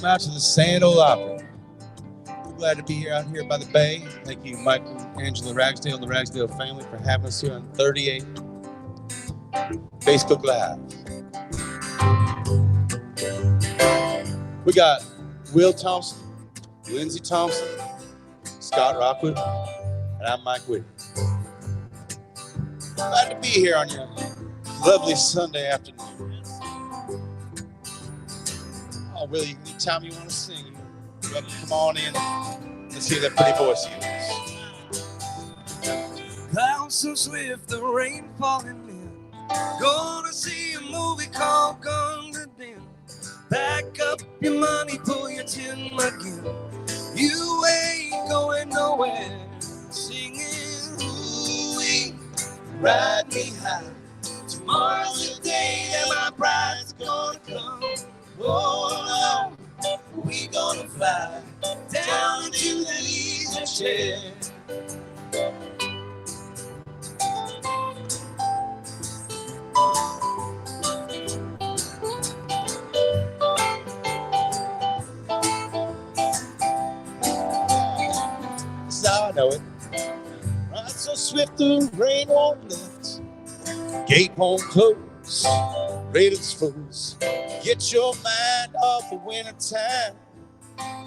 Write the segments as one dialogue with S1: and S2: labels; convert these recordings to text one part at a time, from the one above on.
S1: Welcome out to the Sand Ole Opry. We're glad to be here out here by the bay. Thank you, Michael and Angela Ragsdale and the Ragsdale family for having us here on 38 Facebook Live. We got Will Thompson, Lindsey Thompson, Scott Rockwood, and I'm Mike Whitty. Glad to be here on your lovely Sunday afternoon. Oh, really, anytime you want to sing, you're welcome to come on in. Let's hear that pretty voice of yours.
S2: Clouds so swift, the rain falling in. Gonna see a movie called Gone Den. Pack up your money, pull your tin again. You ain't going nowhere. Singing, ooh-wee, ride me high. Tomorrow's the day that my bride's gonna come. Oh, no, we gonna fly down into that easy chair.
S1: That's how I know it. Ride so swift the rain won't lift. Gate won't close. Raiders fools. Get your mind off the winter time.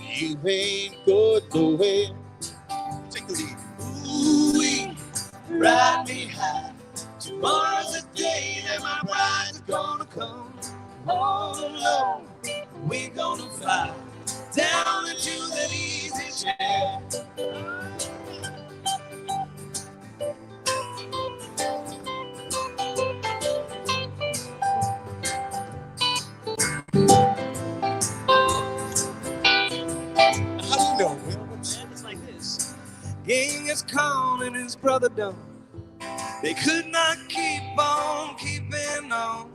S1: You ain't good nowhere. Take the lead.
S2: Ooh-wee, ride me high. Tomorrow's the day that my bride's gonna come. Oh, no, we gonna fly down into that easy chair.
S1: How do you know, Will?
S2: It's like this. King is calling his brother down. They could not keep on keeping on.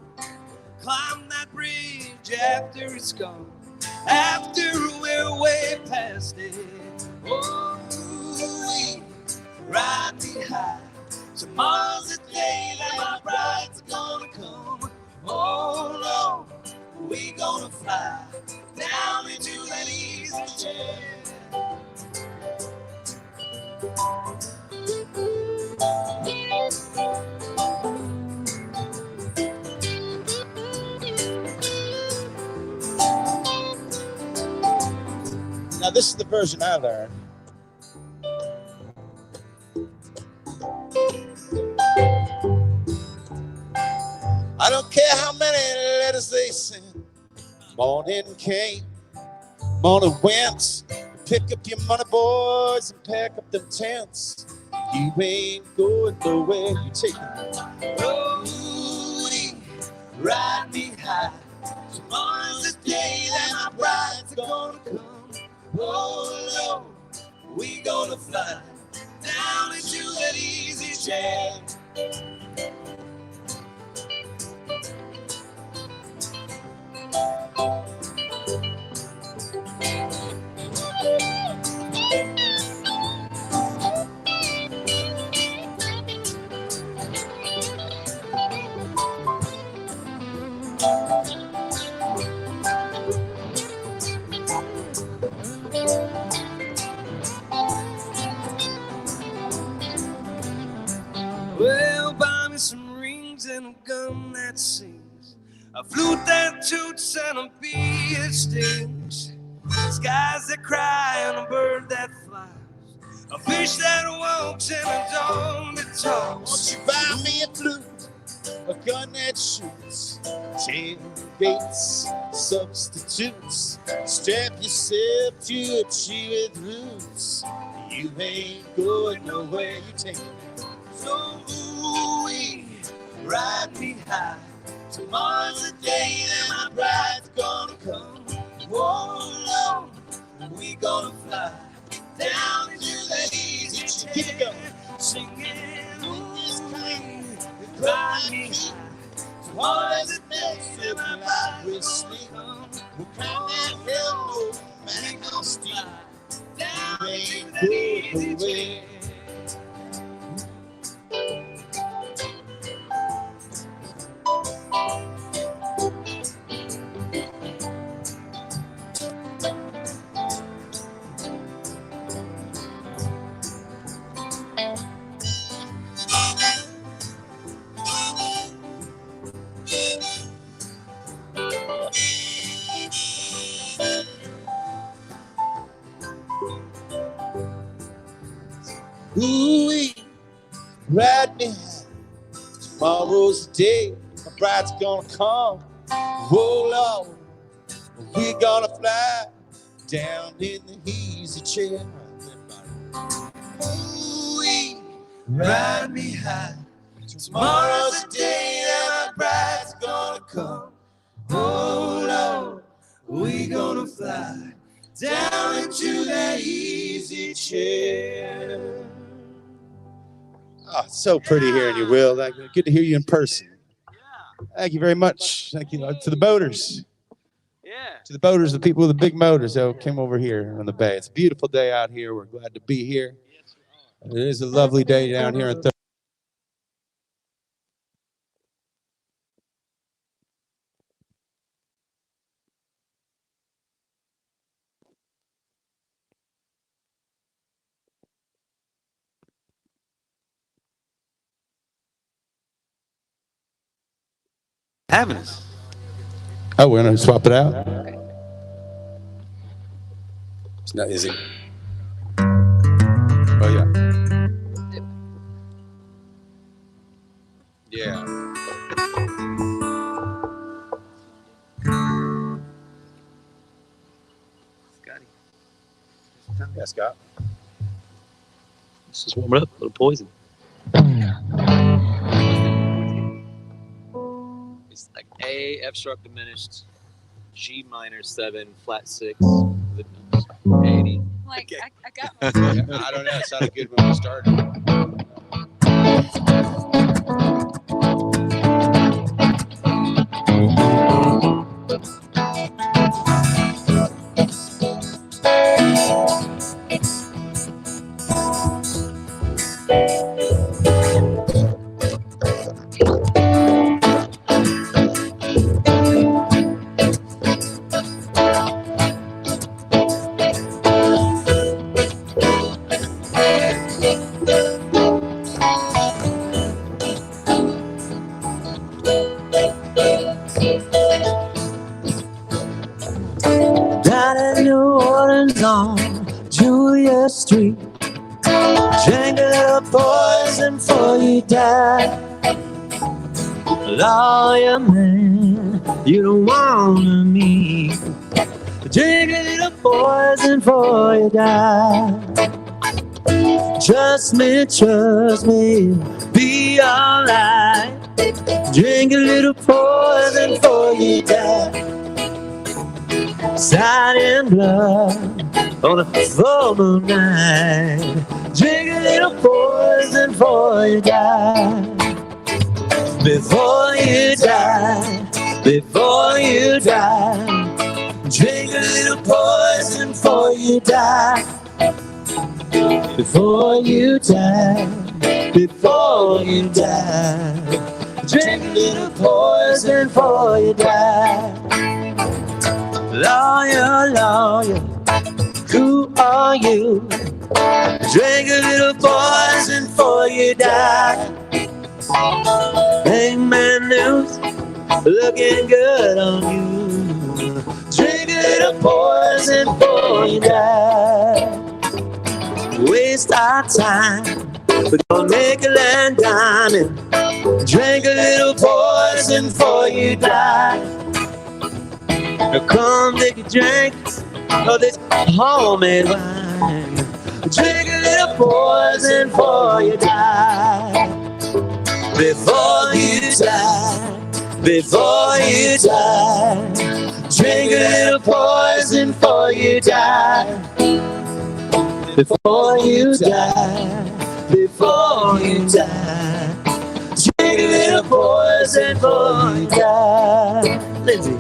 S2: Climb that bridge after it's gone. After we're way past it. Oh, we ride me high. Tomorrow's the day that my bride's gonna come. Oh, Lord, we gonna fly down into that easy chair.
S1: Now this is the version I learned. I don't care how many letters they send. Morning came, morning went. Pick up your money, boys, and pack up them tents. You ain't going nowhere. You take it.
S2: Oh, ride me high. Tomorrow's the day that my bride's gonna come. Oh, Lord, we gonna fly down into that easy chair. Well, buy me some rings and a gun that sings, a flute that toots and a bee that stings, skies that cry and a bird that flies, a fish that walks and a dog that talks.
S1: Won't you buy me a flute, a gun that shoots, tailgates, substitutes, strap yourself to a tree with roots. You ain't going nowhere. You take it.
S2: So ooh-wee, ride me high. Tomorrow's the day that my bride's gonna come. Whoa, Lord, we gonna fly down into that easy chair.
S1: Keep it going.
S2: Singing, ooh-wee, ride me high. Tomorrow's the day that my bride's gonna come.
S1: We'll climb that hill, no matter how steep.
S2: Down
S1: You
S2: into
S1: ain't
S2: that easy
S1: going
S2: chair.
S1: nowhere. Ooh-wee, ride me high. Tomorrow's the day my bride's gonna come. Whoa, Lord, we're gonna fly down in the easy chair. Ooh-wee, ride me high. Tomorrow's the day that my bride's gonna come. Oh, Lord, we're gonna fly down into that easy chair. Oh, so pretty hearing you, Will. Good to hear you in person. Thank you very much. Thank you to the boaters. To the boaters, the people with the big motors that came over here on the bay. It's a beautiful day out here. We're glad to be here. It is a lovely day down here in
S2: Having us.
S1: Oh, we're going to swap it out? It's not easy. Oh, yeah. Yeah.
S2: Scotty.
S1: Yeah, Scott.
S2: Let's just warm it up. A little poison. It's like A, F sharp diminished, G minor 7, flat 6, with 80.
S3: Like,
S2: Okay.
S3: I got
S1: I don't know. It sounded good when we started.
S4: Down in New Orleans on Julia Street, drank a little poison before you die. Lawyer man, you don't wanna meet. Drink a little poison before you die. Trust me, you'll be alright. Drink a little poison before you die. Sight in blood on a full moon night. Drink a little poison before you die. Before you die, before you die. Drink a little poison before you die. Before you die, before you die. Drink a little poison before you die. Lawyer, lawyer, who are you? Drink a little poison before you die. Hangman news, looking good on you. Drink a little poison before you die. Waste our time, we're gonna make a land diamond. Drink a little poison before you die. Now come take a drink of this homemade wine. Drink a little poison before you die. Before you die, before you die. Drink a little poison before you die. Before you die, before you die. Drink a little poison before you die. Lindsay.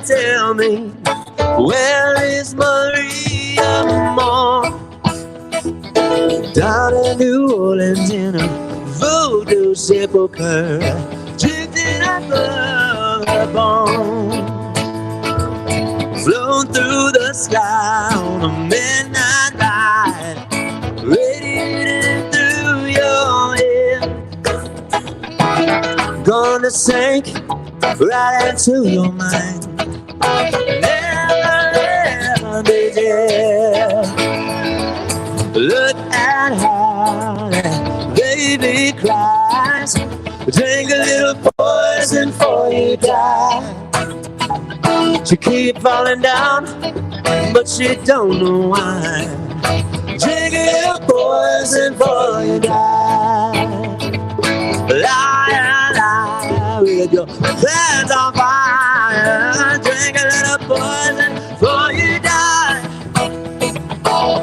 S4: tell me, where is Maria Moore? Down in New Orleans in a voodoo sepulcher, drifting above the bone, flown through the sky on a midnight ride, radiating through your head, gonna sink right into your mind. Never, ever be there. Look at how that baby cries. Drink a little poison before you die. She keep falling down, but she don't know why. Drink a little poison before you die. Lie, lie, with your hands on fire. Drink a little poison before you die.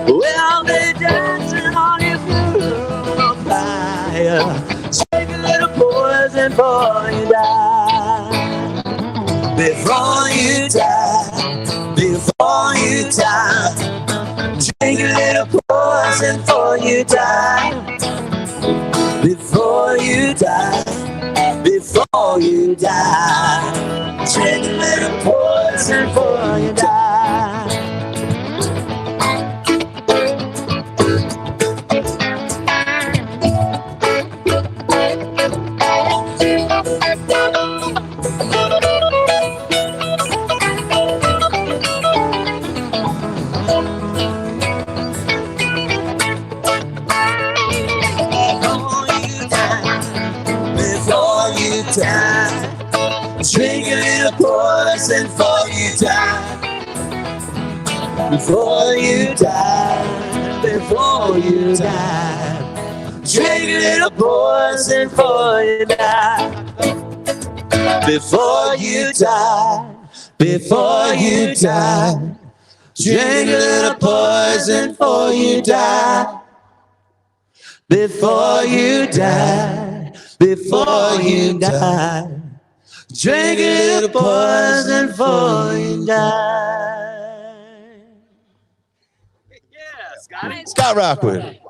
S4: We'll be dancing on your funeral fire. Drink a little poison before you die. Before you die, before you die. Drink a little poison before you die. Before you die, before you die. Drink a little poison before you die. Drink a little poison before you die. Before you die, before you die. Drink a little poison before you die. Before you die, before you die. Drink a little poison before you die. Before you die, before you die. Drink a little poison before you die.
S2: Yeah, Scotty.
S1: Scott Rockwood.
S2: I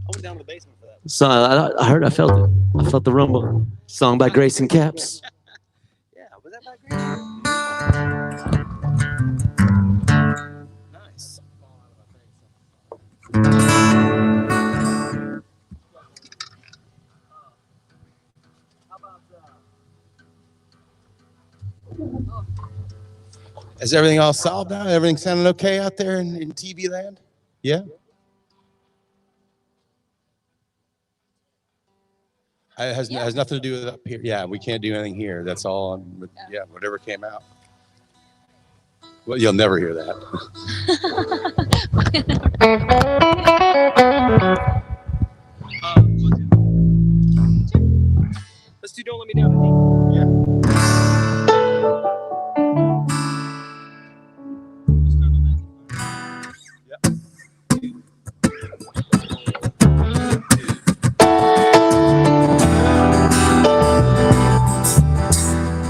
S2: went down to the basement for that.
S4: So I felt it. I felt the rumble. Song by Grayson Caps.
S2: Yeah, was that back great? Nice.
S1: Is everything all solved now? Everything sounding okay out there in TV land? Yeah? It has nothing to do with up here. Yeah, we can't do anything here. That's all on, yeah, whatever came out. Well, you'll never hear that.
S2: Let's do Don't Let Me Down.
S1: Yeah.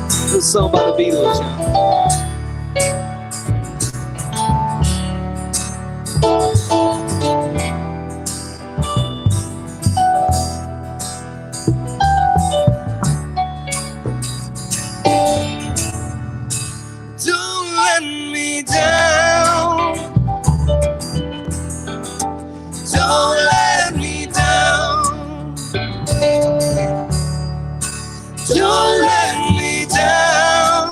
S2: This is a song by the Beatles. Don't let me down. Don't let me down. Don't let me down.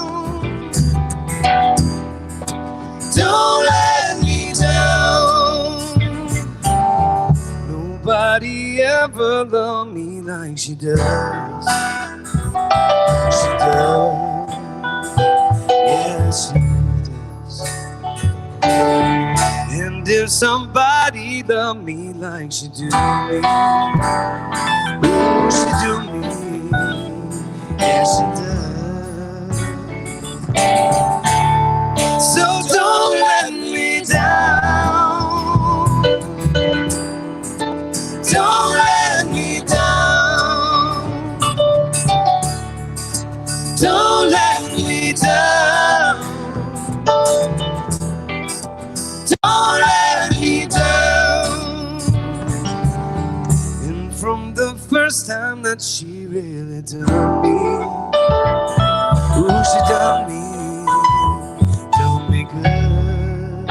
S2: Don't let me down. Nobody ever loved me like she does. She does. Yes, she does. And if somebody loved me like she do me, oh, she do me. Yes, she does. So don't let me down. Don't let me down. Don't let first time that she really done me. Ooh, she done me good.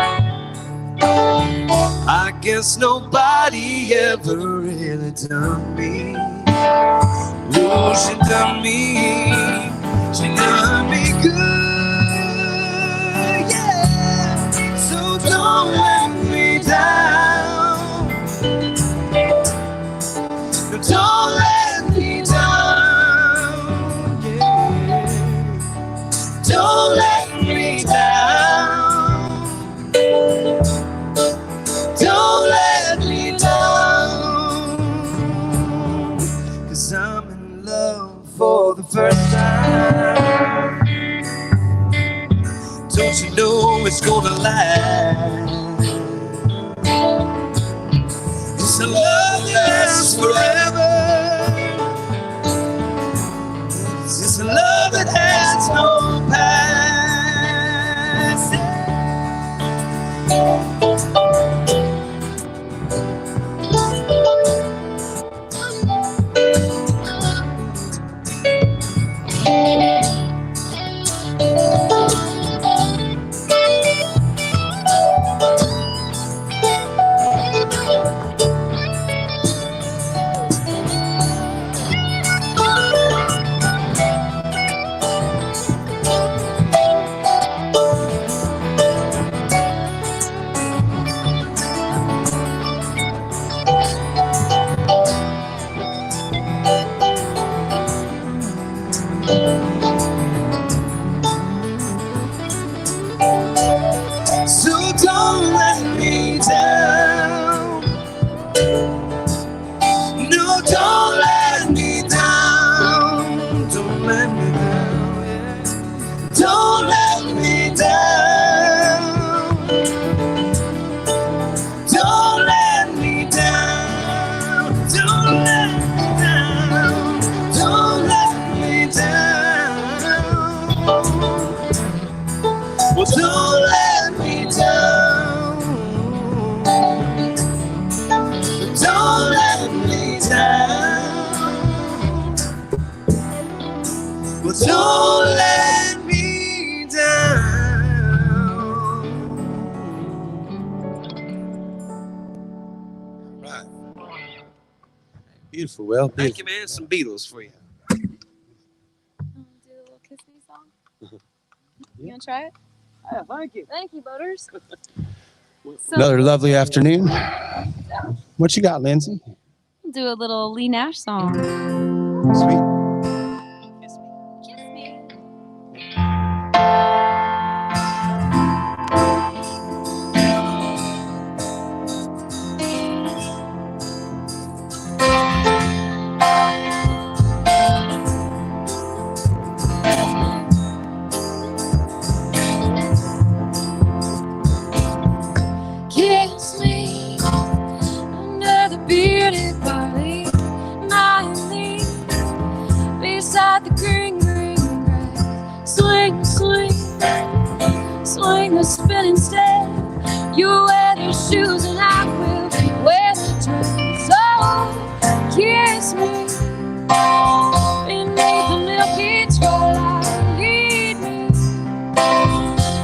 S2: I guess nobody ever really done me. Ooh, she done me good, yeah. So don't let me down. Don't let me down, yeah. Don't let me down. Don't let me down. 'Cause I'm in love for the first time. Don't you know it's gonna last? It's a love that lasts forever. It's a love that has no past. So don't let me down. No, don't let me down. Don't let me down, yeah. Don't let me down. Don't let me down. Don't let me down. Don't let me down. Well, don't let me down. Don't let me down. Well, don't let me down.
S1: Right. Beautiful, Will.
S2: Thank you, man. Some Beatles for you.
S3: Do a little kiss me song. You wanna try it?
S2: Yeah, thank you.
S3: Thank you, voters. So
S1: Another lovely afternoon. What you got, Lindsay?
S3: do a little Lee Nash song.
S1: Sweet.
S3: Kiss me. Kiss me under the bearded barley, my knee, beside the green grass. Swing, swing, swing the spinning step. You wear the shoes and I will wear the dress. So kiss me beneath the milky twilight. Lead me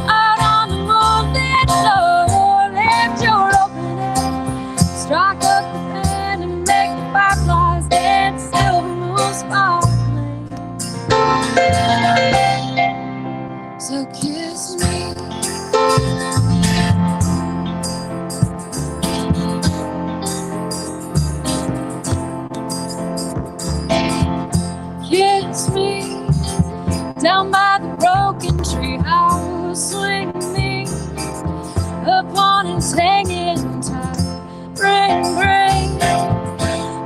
S3: out on the moonlit floor. Lift your open hand, strike up the band and make the fireflies dance. Silver moon sparkling. So kiss me. Kiss me down by the broken tree house. Swing me upon its hanging tide.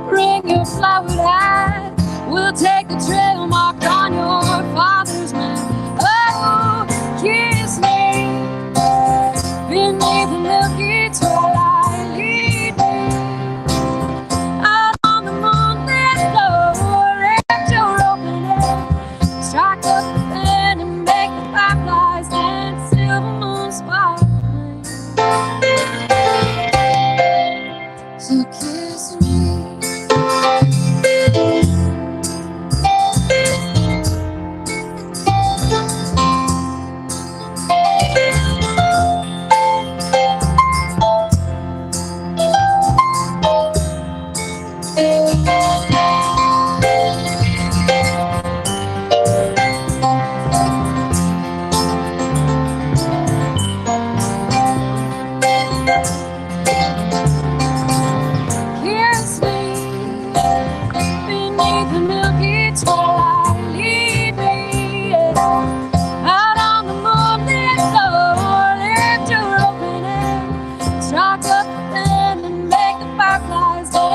S3: Bring your flowered hat. We'll take the trail marked on your father's map. Oh, kiss me beneath the milky twilight. Lead me out on the moonlit floor. Lift your open hand, strike up the band and make the fireflies dance. Silver moon sparkling. So kiss me.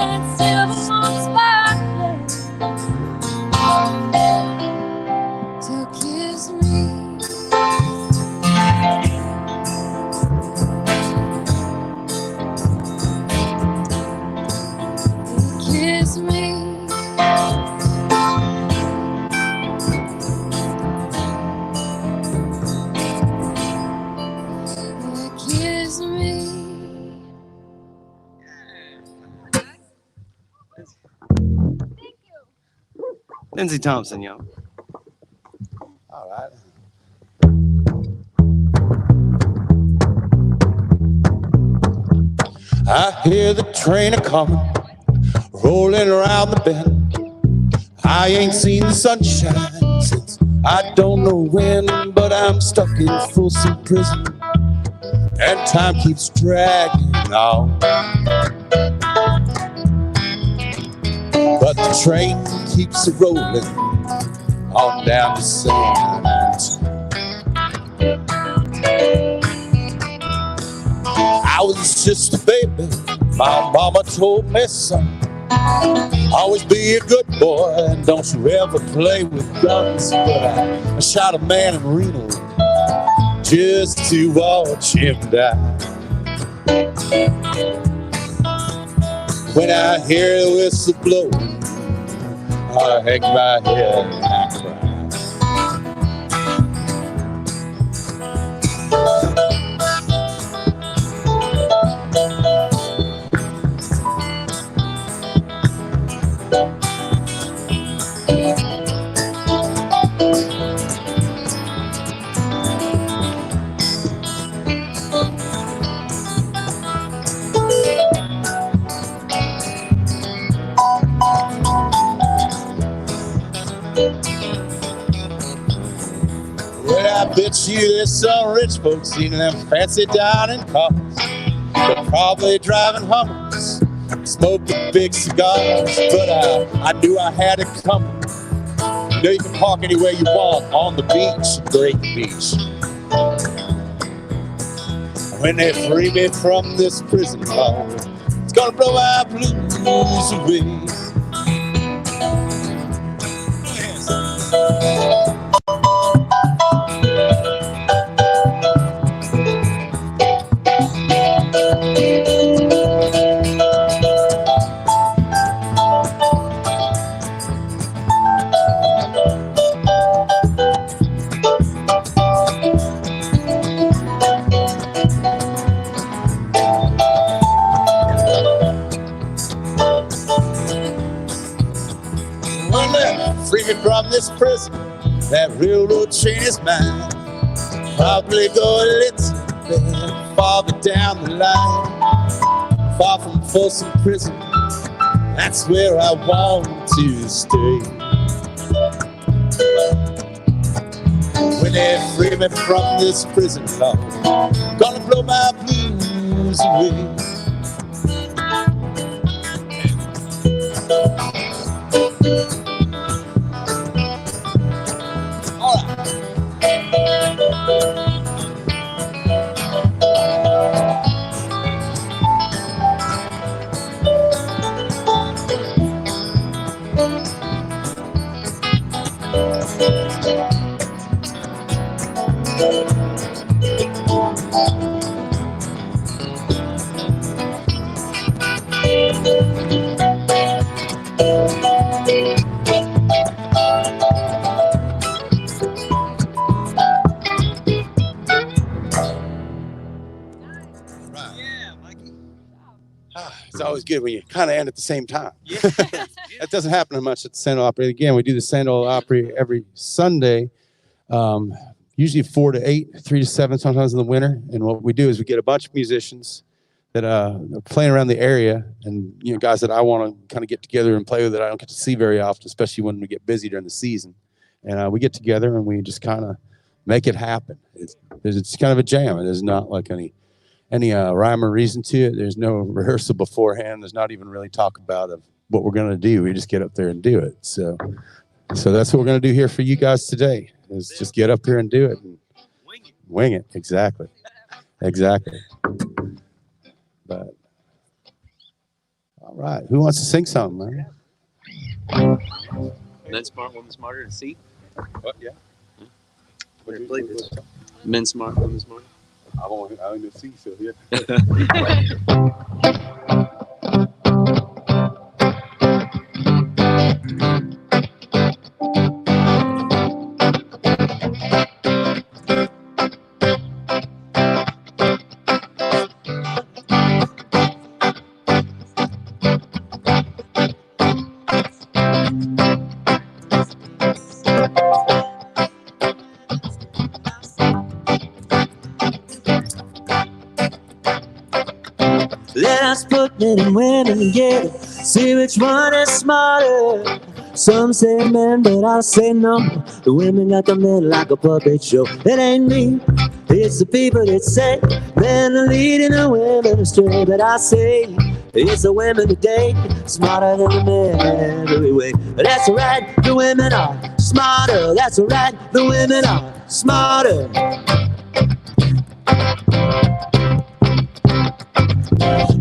S3: and silver moon sparkling to kiss me. Kiss me. Kiss me.
S2: Lindsey Thompson, yo.
S1: All right. I hear the train a-coming, rolling around the bend. I ain't seen the sunshine since I don't know when, but I'm stuck in Folsom Prison, and time keeps dragging on. But the train keeps rolling on down to Sand I was just a baby. My mama told me, son, always be a good boy and don't you ever play with guns. But I shot a man in Reno just to watch him die. When I hear the whistle blow, I hang my head and I cry. Well, I bet you there's some rich folks in them fancy dining cars. They're probably driving Hummers, smoking big cigars. But I knew I had it coming. You know you can park anywhere you want on the beach, great beach. When they free me from this prison bar, it's gonna blow my blues away. Free me from this prison, that railroad train is mine. Probably go a little bit farther down the line. Far from Folsom Prison, that's where I want to stay. When they free me from this prison, Lord, gonna blow my blues away. It's always good when you kind of end at the same time. Yeah. That doesn't happen much at the Sand Ole Opry. Again, we do the Sand Ole Opry every Sunday, usually 4 to 8, 3 to 7, sometimes in the winter. And what we do is we get a bunch of musicians that are playing around the area, and guys that I want to kind of get together and play with that I don't get to see very often, especially when we get busy during the season. And we get together and we just kind of make it happen. It's kind of a jam. There's not like any rhyme or reason to it. There's no rehearsal beforehand. There's not even really talk about what we're going to do. We just get up there and do it. So that's what we're going to do here for you guys today, is just get up here and do it. And wing it. Exactly. But All right. Who wants to sing something, man?
S5: Men smart, women smarter to see.
S1: What? Yeah.
S5: What play this? Men smart, women smarter.
S1: I only see, so yeah.
S4: Let's put men and women together, see which one is smarter. Some say men, but I say no. The women got the men like a puppet show. It ain't me, it's the people that say men are leading the women astray. But I say it's the women today smarter than the men in every way. That's right, the women are smarter. That's right, the women are smarter.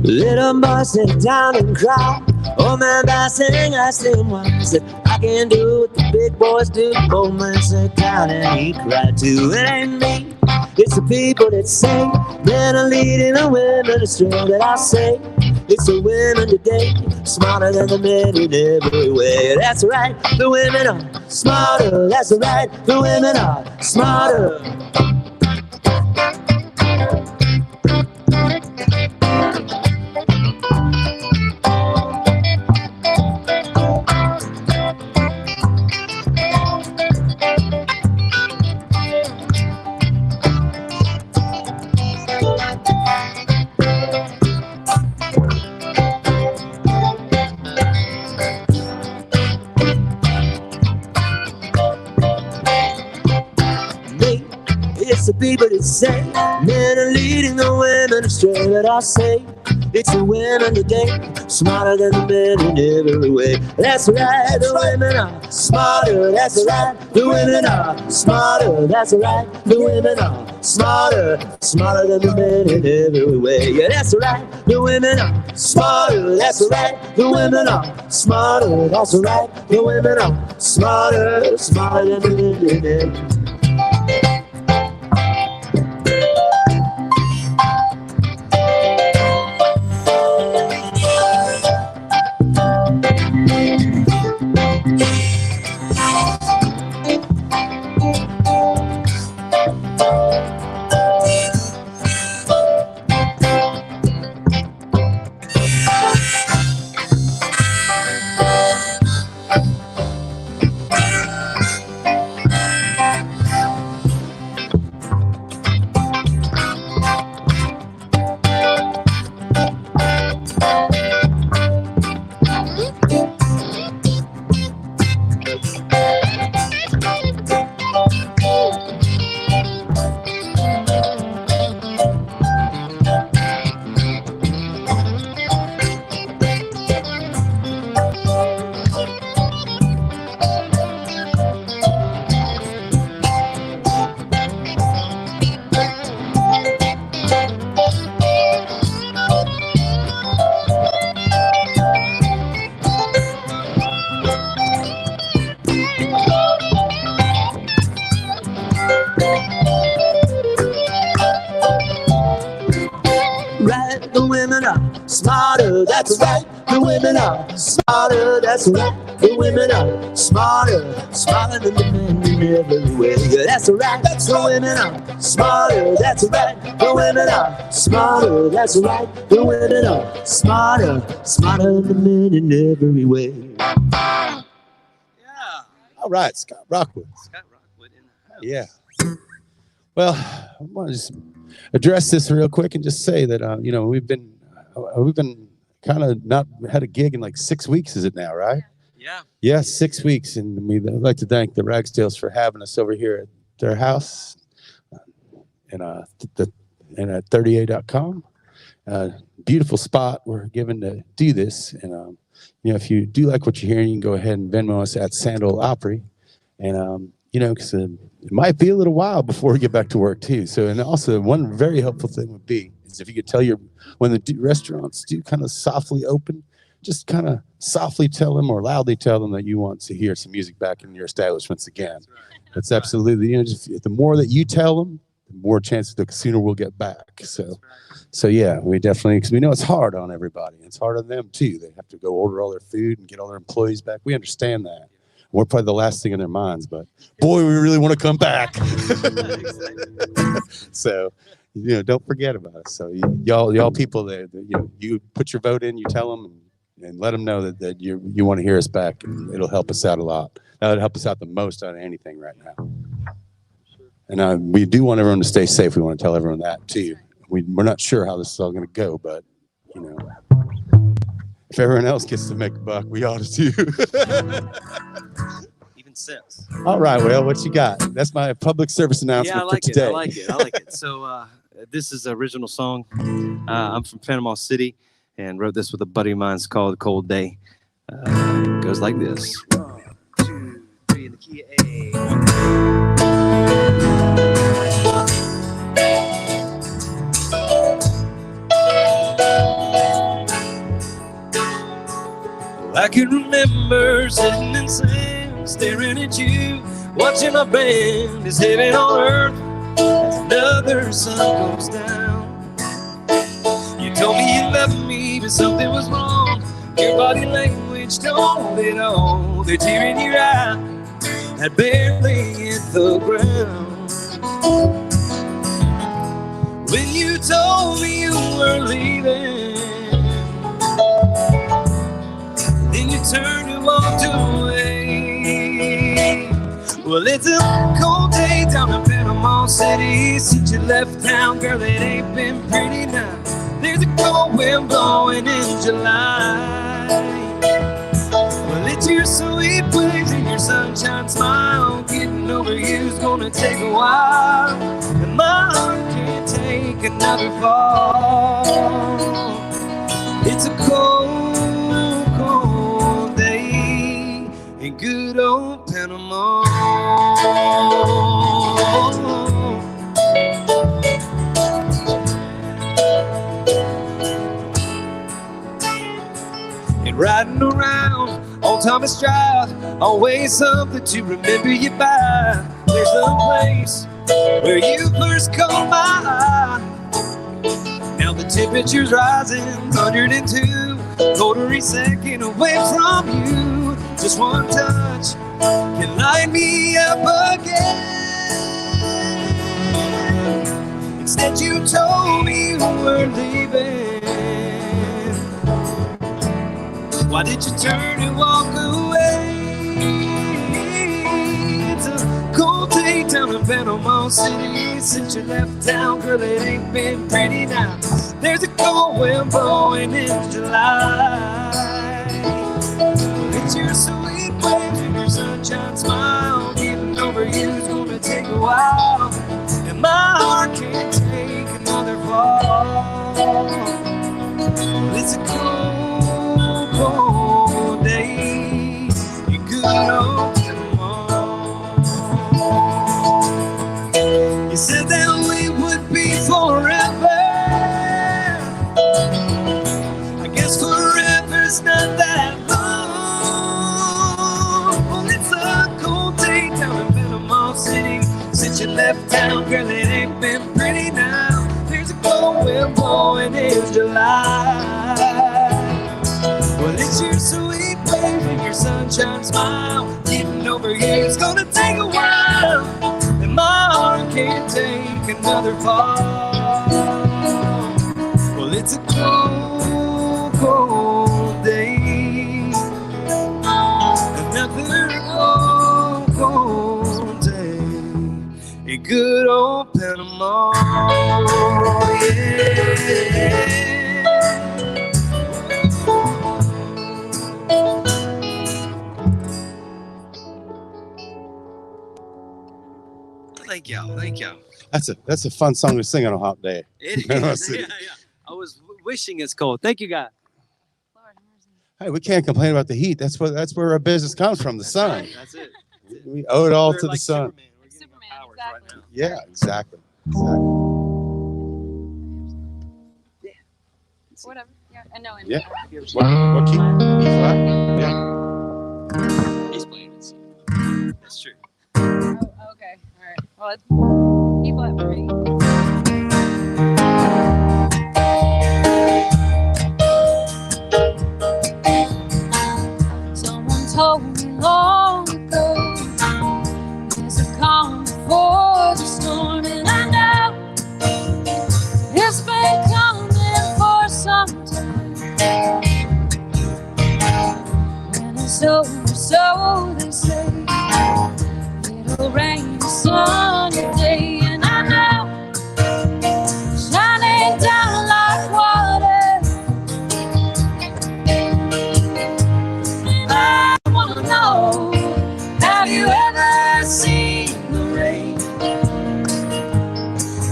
S4: Little boy sit down and cry. Old man by saying I sing one. I said I can do what the big boys do. Old man sat down and he cried too. It ain't me, it's the people that say men are leading the women astray. But I say it's the women today smarter than the men in every way. That's right, the women are smarter. That's right, the women are smarter. It's the people that say men are leading the women astray. But I say it's the women today smarter than the men in every way. That's right, the women are smarter. That's right, the women are smarter. That's right, the women are smarter. Smarter than the men in every way. Yeah, that's right, the women are smarter. That's right, the women are smarter. That's right, the women are smarter. Smarter than the men in every way. Right, the women are smarter. That's right, the women are smarter. That's right, the women are smarter. Smarter than the men in every way. Yeah, that's right, the women are smarter. That's right, the women are smarter. That's right, the women are smarter. Smarter than the men in every way.
S5: Yeah.
S1: All right, Scott Rockwood.
S5: Scott Rockwood in the house.
S1: Yeah. Well, I want to just address this real quick and just say that we've been kind of not had a gig in like 6 weeks. Is it now, right?
S5: Yeah.
S1: Yeah, 6 weeks, and we'd like to thank the Ragsdales for having us over here at their house, and at 30A.com. Beautifuful spot we're given to do this, and if you do like what you're hearing, you can go ahead and Venmo us at Sand Ole Opry, and because it might be a little while before we get back to work too. So, and also one very helpful thing would be is if you could tell when the restaurants do kind of softly open, just kind of softly tell them or loudly tell them that you want to hear some music back in your establishments again. That's absolutely, just the more that you tell them, the more chance the casino will get back. So yeah, we definitely, because we know it's hard on everybody. It's hard on them too. They have to go order all their food and get all their employees back. We understand that. We're probably the last thing in their minds, but boy, we really want to come back. So, don't forget about us. So y'all people that you put your vote in, you tell them and let them know that you want to hear us back, and it'll help us out a lot. That'll help us out the most out of anything right now. And we do want everyone to stay safe. We want to tell everyone that too. We're not sure how this is all going to go, but if everyone else gets to make a buck, we ought to too.
S5: Even sense.
S1: All right, well, what you got? That's my public service announcement for today.
S5: I like it. So this is an original song. I'm from Panama City and wrote this with a buddy of mine. It's called Cold Day. It goes like this. 1, 2, 3 in the key of A. I can remember sitting in sand, staring at you, watching our band is heaven on earth as another sun goes down. You told me you loved me, but something was wrong. Your body language told it all. The tear in your eye had barely hit the ground. When you told me you were leaving, then you turned and walked away. Well, it's a cold day down in Panama City since you left town, girl. It ain't been pretty now. There's a cold wind blowing in July. Well, it's your sweet ways and your sunshine smile. Getting over you's gonna take a while, and my heart can't take another fall. It's a cold, cold day in good old Panama. And riding around on Thomas Drive, always something to remember you by. There's a place where you first caught my eye. Now the temperature's rising, 102, cold every second away from you. Just one touch can light me up again. Instead you told me you were leaving. Why did you turn and walk away? It's a cold day down in Panama City since you left town, girl. It ain't been pretty now. There's a cold wind blowing in July. It's your sweet waves and your sunshine smile. Getting over you's gonna take a while, and my heart can't take another fall. It's a cold, cold day. You good old Panama. You said that we would be forever. I guess forever's not that long. Well, it's a cold day down in Panama City since you left town, girl. It ain't been pretty now. There's a cold wind blowing in July. Well, it's your sweet waves and your sunshine smile. Getting over here it's gonna take a while, and my heart can't take another fall. Well, it's a cold, cold day. Another cold, cold day in good old Panama. Yeah. Thank y'all.
S1: That's a fun song to sing on a hot day.
S5: It is. Yeah. I was wishing it's cold. Thank you, guys.
S1: Hey, we can't complain about the heat. That's where our business comes from, the sun.
S5: That's it.
S1: We owe it all to the
S5: like
S1: sun.
S5: Superman. We're getting
S3: Superman,
S5: our powers
S3: exactly.
S5: right now.
S1: Yeah, exactly.
S3: Whatever. Yeah. I know him.
S1: Yeah. What key? E flat? Yeah.
S5: He's playing it. So. That's true.
S3: Oh, okay. All right. Well, it's E flat for me. Someone told me long ago there's a calm before the storm, and I know it's been coming for some time. When it's over, so they say, it'll rain a sunny day, and I know shining down like water. And I wanna know, have you ever seen the rain?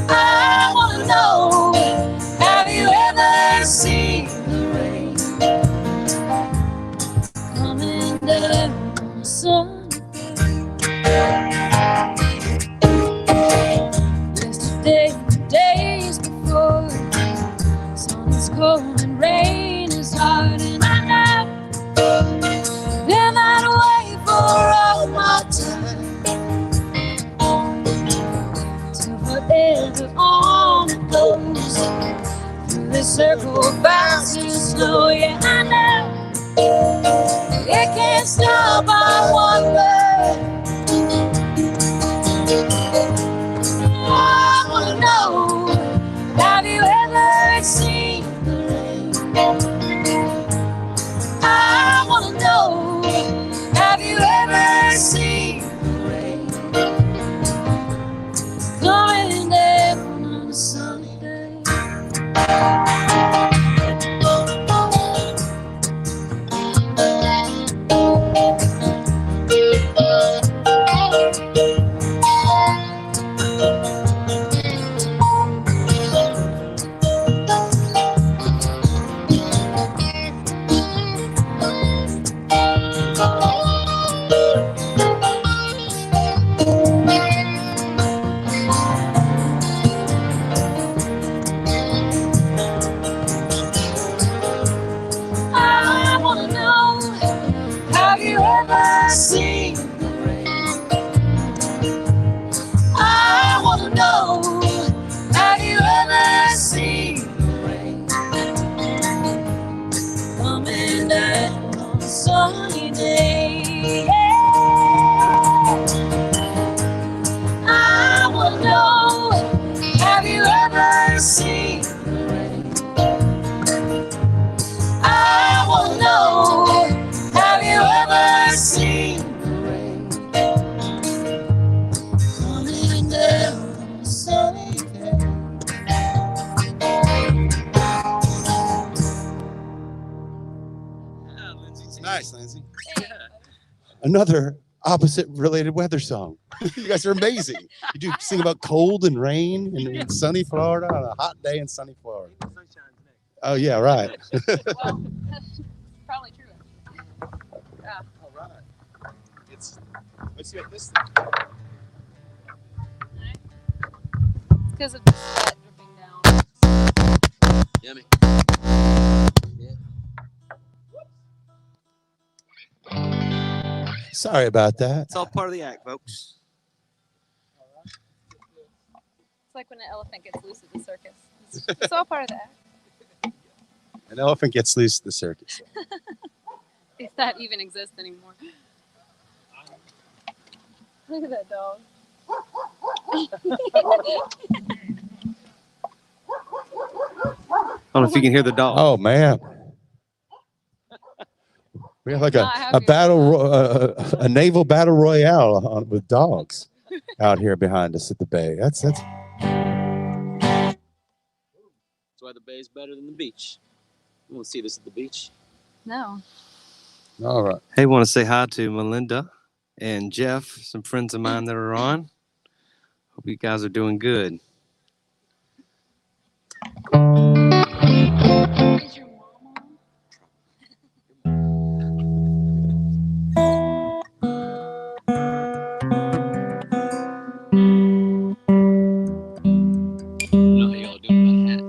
S3: I wanna know, have you ever seen the rain coming down on a sunny day? Yesterday, the days before, sun is cold and rain is hard, and I know been that way for all my time. Till forever on it goes, through the circle of bouncing snow. Yeah, I know it can't stop. I wonder. I wanna know, have you ever seen the rain? I wanna know, have you ever seen the rain coming down on a sunny day? I wanna know, have you ever seen the rain? I wanna know, have you ever seen the rain coming down on a sunny day? I wanna know, have you ever seen the rain? I wanna know, have you ever seen the rain coming down on a sunny day?
S1: Nice, Lindsay. Another opposite related weather song. You guys are amazing. You do sing about cold and rain in sunny Florida on a hot day in sunny Florida. Oh yeah, right.
S3: Well, that's probably true. Yeah.
S1: All right. Let's see what this
S3: It's because of the sweat dripping down.
S5: Yummy.
S1: Sorry about that.
S5: It's all part of the act, folks.
S3: It's like when an elephant gets loose at the circus. It's all part of that.
S1: An elephant gets loose at the circus.
S3: If that even exists anymore. Look at that dog.
S5: I don't know if you can hear the dog.
S1: Oh man. We have like a battle, a naval battle royale with dogs out here behind us at the bay. That's
S5: That's why the bay is better than the beach. You want to see this at the beach?
S3: No.
S1: all right.
S5: Hey, want to say hi to Melinda and Jeff, some friends of mine that are on. Hope you guys are doing good.
S3: Is your mama?
S5: I don't know how y'all doing about that.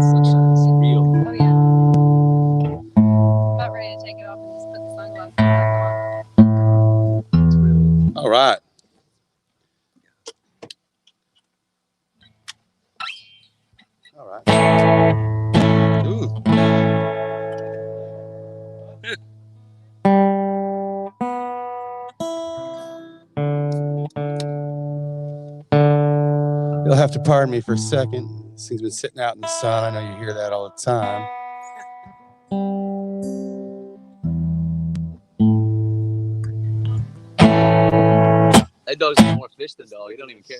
S5: Sunshine.
S1: have to pardon me for a second. This thing's been sitting out in the sun. I know you hear that all the time.
S6: That dog's eating more fish than dog. He don't even care.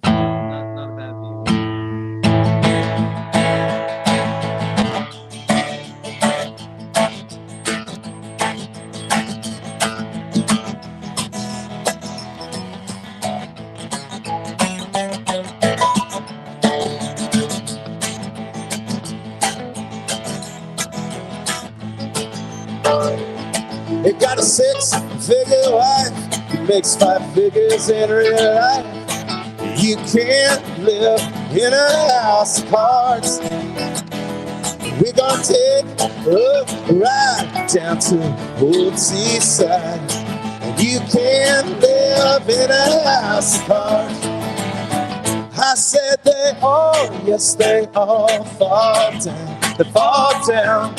S5: Not a bad view.
S1: He got a 6-figure wife, he makes 5 figures in real life. You can't live in a house of cards. We're gonna take a ride down to Old Seaside. And you can't live in a house of cards. I said they all, yes they all fall down. They fall down.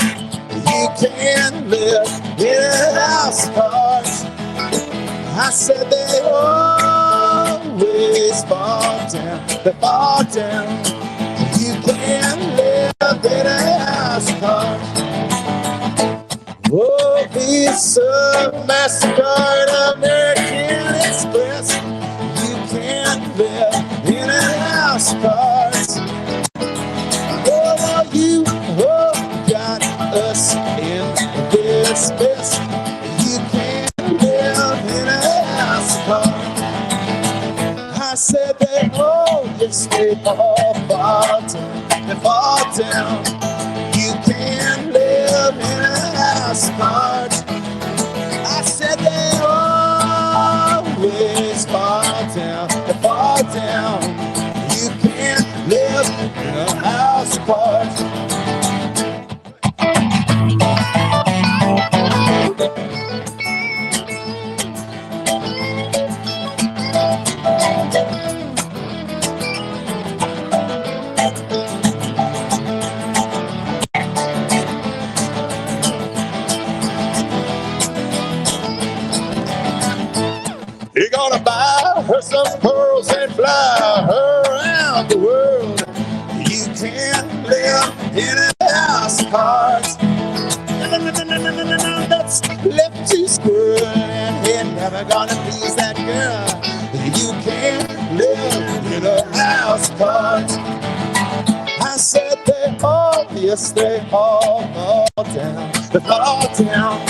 S1: You can't live in a house of cards. I said they always fall down. They fall down. You can't live in a house of cards. Oh, Visa, MasterCard, American Express. You can't live in a house of cards. Oh, you got us in this mess. You can't live in a house of cards. I said they all, yes, they all fall down. They fall down. You can't live in a house of cards. I said they always fall down. They fall down. You can't live in a house of cards. You're gonna buy her some pearls and fly her around the world. You can't live in a house of cards. That's left to squirrel and he's never gonna please that girl. You can't live in a house of cards. I said they all, yes they all fall down. They fall down.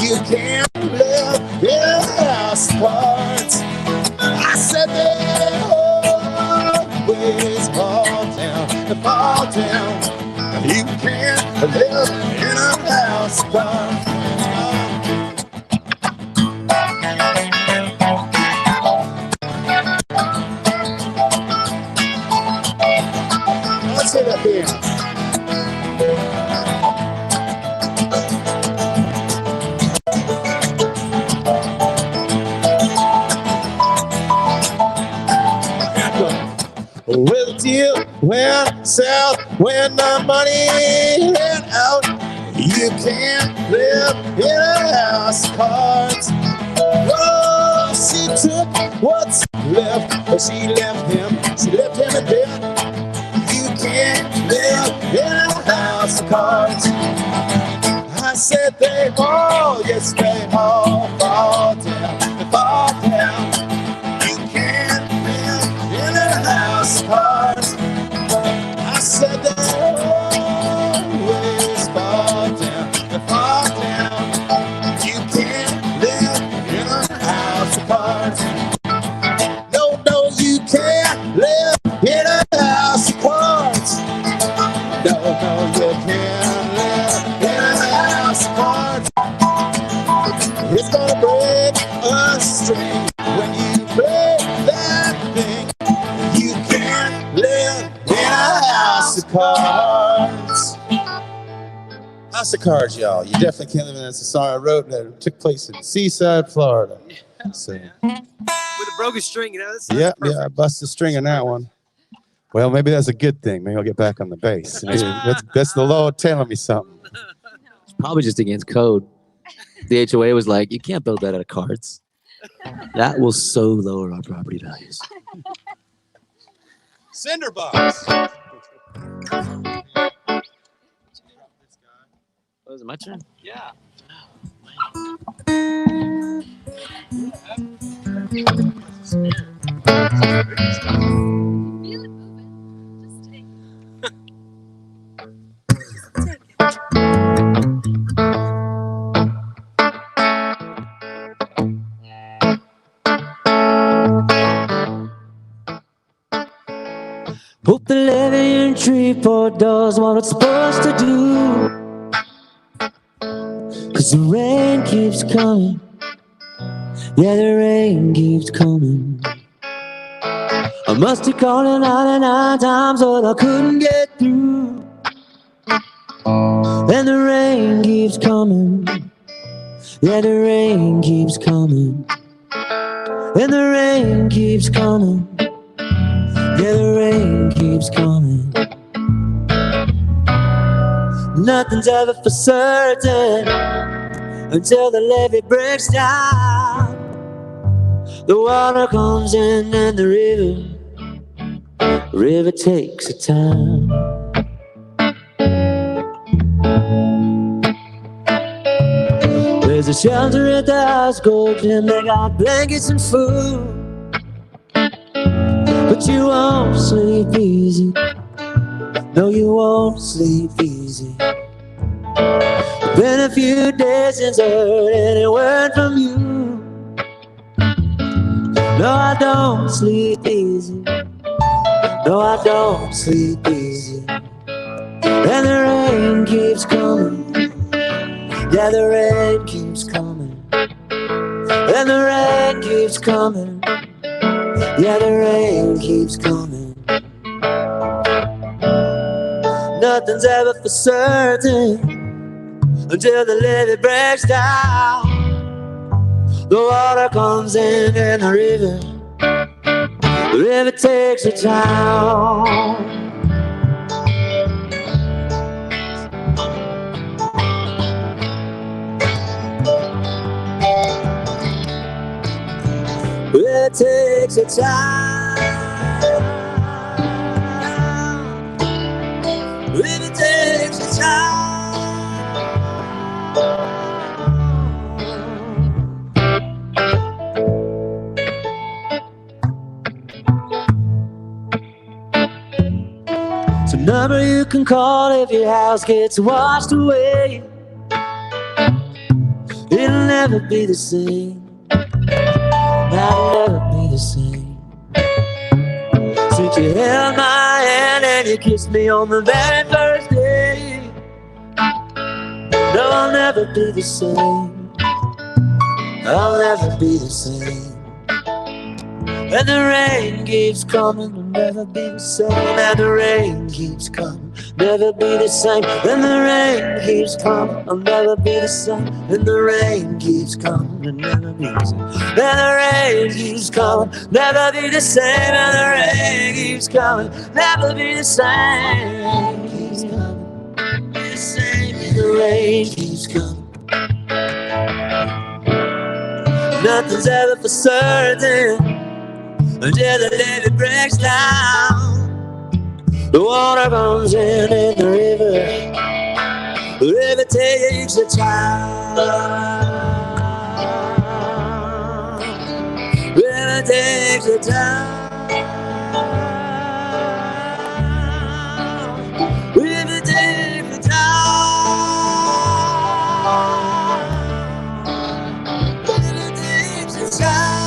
S1: You can't live in a house of cards. I said they always fall down. They fall down. You can't live in a house of cards. Let's hit up here. Well, the deal went south when the money ran out. You can't live in a house of cards. Oh, she took what's left, but she left him in debt. You can't live in a house of cards. I said they all, yes they all fall down, they fall down. You can't live in a house of cards. I said they always fall down, they fall down. You can't live in a house of cards. No, you can't live in a house of cards. No, you can't live in a house of cards. It's gonna break a string when you play that thing. You can't live in a house of cards. House of Cards, y'all. You definitely can't live in. That's a song I wrote that took place in Seaside, Florida. So,
S5: With a broken string, you know.
S1: yeah, I busted a string on that one. Well, maybe that's a good thing. Maybe I'll get back on the bass. Maybe that's the Lord telling me something.
S6: It's probably just against code. The HOA was like, you can't build that out of cards. That will so lower our property values.
S1: Cinderbox.
S6: Was it my turn?
S2: Yeah.
S4: Hope the levee in Shreveport does what it's supposed to do. 'Cause the rain keeps coming. Yeah, the rain keeps coming. I must have called it 99 times, but I couldn't get through. And the rain keeps coming. Yeah, the rain keeps coming. And the rain keeps coming. Yeah, the rain keeps coming. Nothing's ever for certain until the levee breaks down. The water comes in and the river takes a town. There's a shelter at the house, Gold Gym. They got blankets and food, but you won't sleep easy. No, you won't sleep easy. Been a few days since I heard any word from you. No, I don't sleep easy. No, I don't sleep easy. And the rain keeps coming. Yeah, the rain keeps coming. And the rain keeps coming. Yeah, the rain keeps coming. Nothing's ever for certain until the levee breaks down. The water comes in and the river takes a town. It takes a time. It takes a time. It's a number you can call if your house gets washed away. It'll never be the same. I'll never be the same. Since you held my hand and you kissed me on the very first day. No, I'll never be the same. I'll never be the same. And the rain keeps coming, I'll never be the same. And the rain keeps coming, never be the same. And the rain keeps coming, I'll never be the same. And the rain keeps coming, I'll never be the same. And the rain keeps coming, never be the same. And the rain keeps coming, never be the same. Keeps coming, be the same. And the rain keeps coming. Nothing's ever for certain until the levee breaks down. The water comes in and the river takes a town. River takes a town. River takes a town. River takes a town.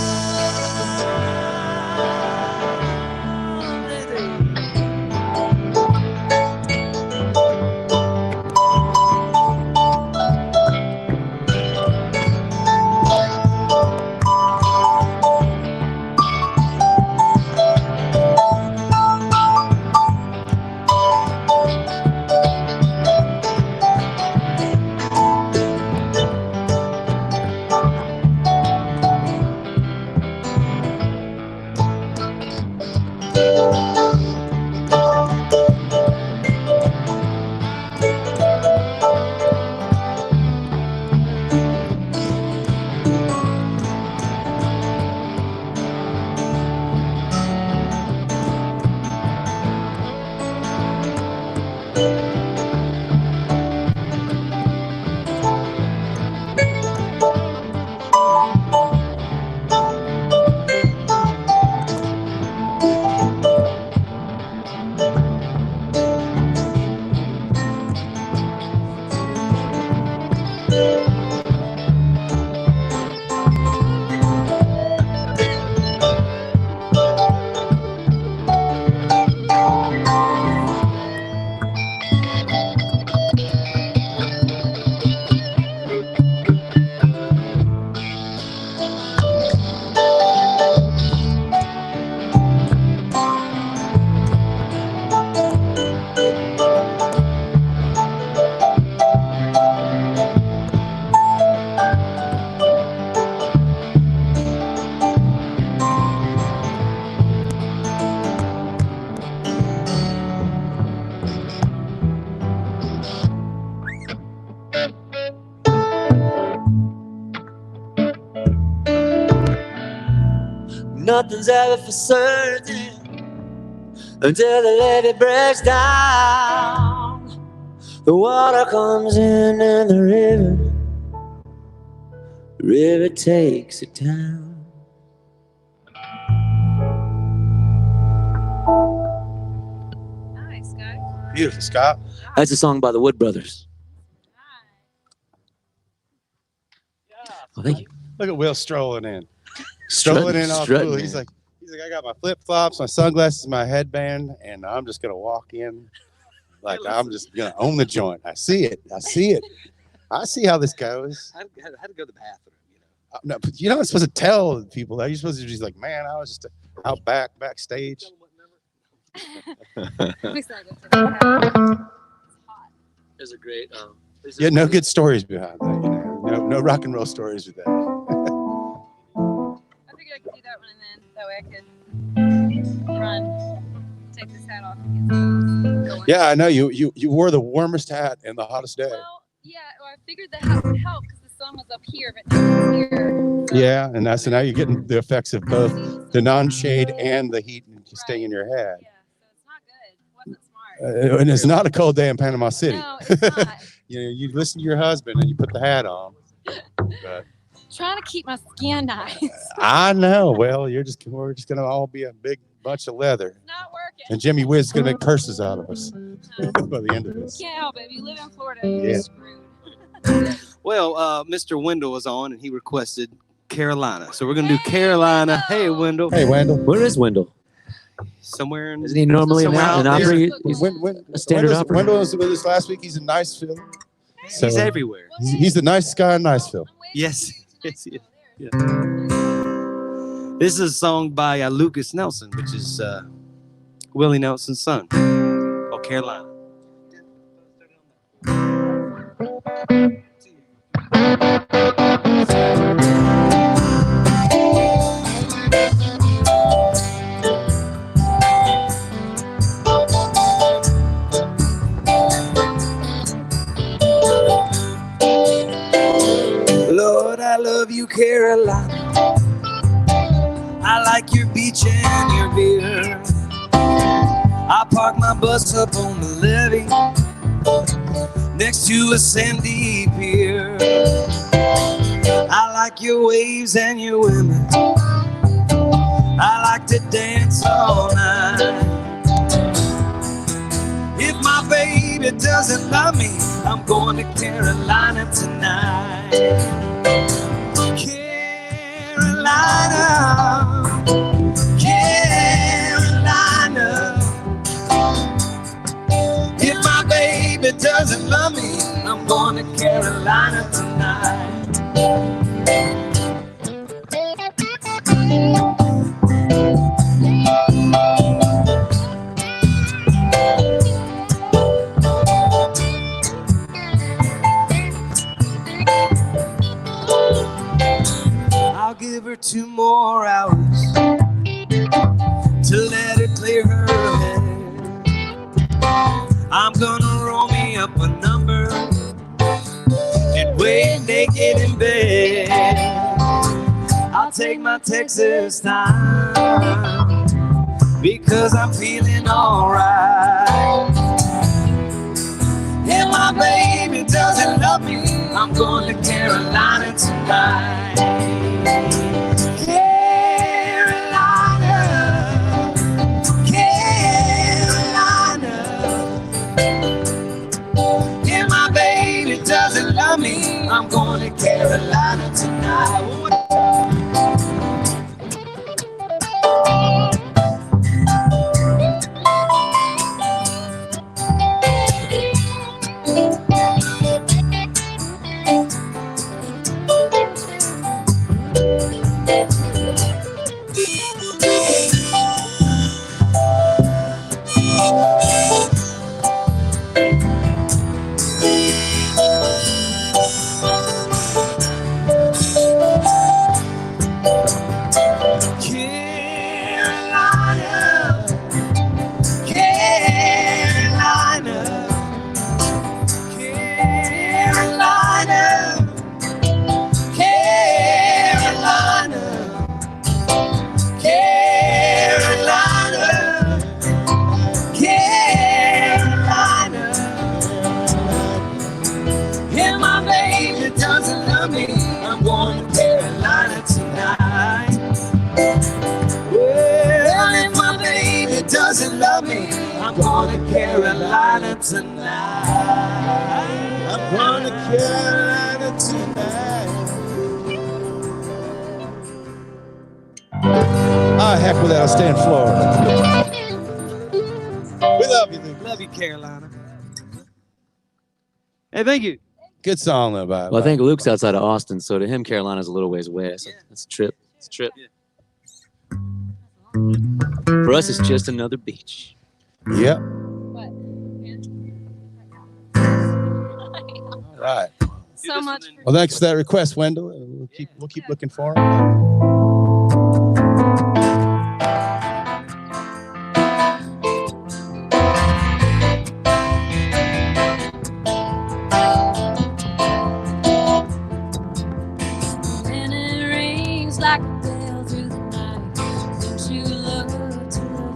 S4: nothing's ever for certain until the levee breaks down. The water comes in and the river takes it down.
S3: Nice, guys.
S1: Beautiful, Scott.
S6: That's a song by the Wood Brothers. Oh, thank you.
S1: Look at Will strolling in. Strolling in all cool. He's like, I got my flip flops, my sunglasses, my headband, and I'm just gonna walk in like I'm just gonna own the joint. I see it. I see how this goes.
S2: I had to go to the bathroom, you know.
S1: No, but you're not supposed to tell people that. You're supposed to just like, man, I was just out backstage.
S6: There's a great.
S1: Yeah, no good stories behind that. You know? No rock and roll stories with that.
S3: I figured I could do that one and then that way I could run, take this hat off and get going.
S1: Yeah, I know you wore the warmest hat and the hottest day.
S3: Well, yeah, well, I figured the hat would help because the sun was up here, but now it's here. So.
S1: Yeah, and so now you're getting the effects of both the non-shade and the heat staying in your head.
S3: Yeah, so it's not good. It wasn't smart.
S1: And it's not a cold day in Panama City.
S3: No, it's not.
S1: You listen to your husband and you put the hat on. But
S3: Trying to keep my skin nice.
S1: I know. Well, we're just gonna all be a big bunch of leather,
S3: It's not working.
S1: and Jimmy Wiz is gonna make purses out of us by the end of this.
S3: Can't help it. If you live in Florida, you're
S1: Yeah.
S3: screwed.
S2: Well, Mr. Wendell was on and he requested Carolina. So we're going to do Carolina. Hey, Wendell.
S1: Hey, Wendell.
S6: Where is Wendell?
S2: Somewhere in.
S6: Isn't he normally
S2: Somewhere
S6: an
S2: out there.
S6: Opry?
S1: A
S6: standard opera?
S1: Wendell was with us last week. He's in Niceville. So
S2: He's everywhere.
S1: he's the nicest guy in Niceville.
S3: I'm waiting
S2: Yes.
S3: for you tonight
S2: Yes,
S3: to
S2: yes.
S3: go there.
S2: This is a song by Lucas Nelson, which is Willie Nelson's son. Oh, Carolina. Lord, I love you, Carolina. I like your beach and your beer. I park my bus up on the levee next to a sandy pier. I like your waves and your women. I like to dance all night. If my baby doesn't love me, I'm going to Carolina tonight. Carolina, Carolina. If my baby doesn't love me, I'm going to Carolina tonight. I'll give her 2 more hours to let her clear her head. I'm gonna roll me up a number and wait naked in bed. I'll take my Texas time because I'm feeling alright. If my baby doesn't love me, I'm going to Carolina tonight. Carolina, Carolina. If my baby doesn't love me, I'm going to Carolina tonight.
S5: And my baby doesn't love me. I'm going to Carolina tonight. Well, if my baby doesn't love me, I'm going to Carolina tonight.
S1: I'm going to Carolina tonight. Ah, heck with that. I'll stay in Florida. We love you, dude.
S5: Love you, Carolina. Hey, thank you.
S1: Good song, though, by
S6: Well, I think Luke's outside of Austin, so to him, Carolina's a little ways away. So it's a trip. It's a trip.
S5: Yeah.
S6: For us, it's just another beach.
S1: Yep.
S3: What?
S1: All right.
S3: So much.
S1: Well, thanks for that request, Wendell. We'll keep looking for him.
S3: And it rings like a bell through the night. Don't you look to her?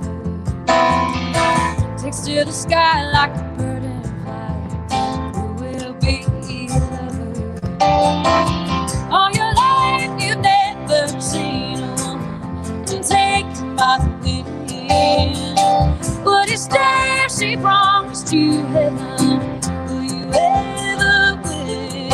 S3: Takes to the sky like a bird in flight. Who will be loved? All your life you've never seen a woman taken by the wind. Would you stay if she promised you heaven? Will you ever win?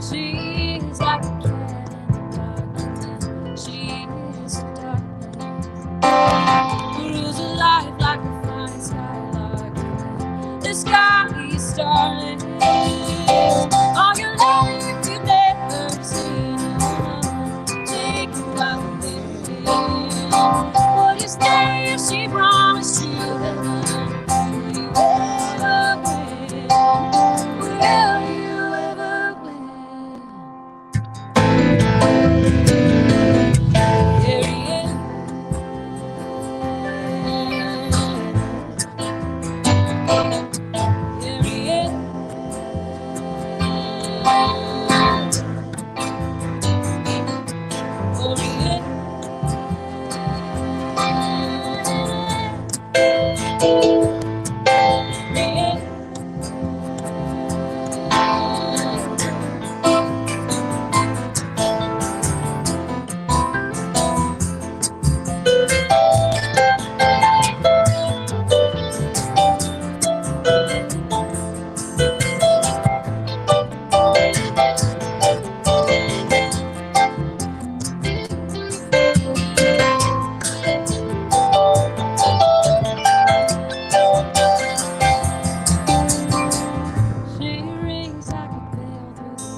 S3: She's like a cat in the darkness. She is the darkness. Rules her life like a flying skylark. The sky is starlit. All your life you've never seen a woman taken by the wind. Would you stay if she promised you heaven? Will you ever win? Will you ever win? Harriet. Harriet. She rings like a bell through the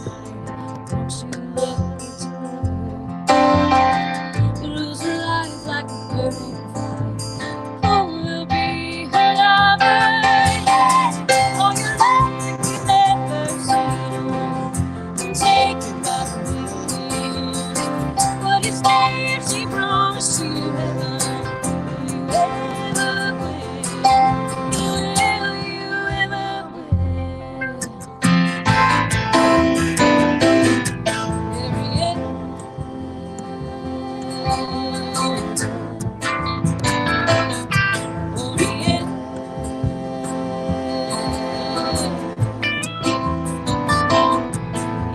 S3: night. Don't you love to love her? Lose her life like a bird in flight. Who will be her lover? All your life you've never seen a woman taken by the wind. Would you stay if she promised you heaven? Will you ever win? Will you ever win? Harriet. Harriet.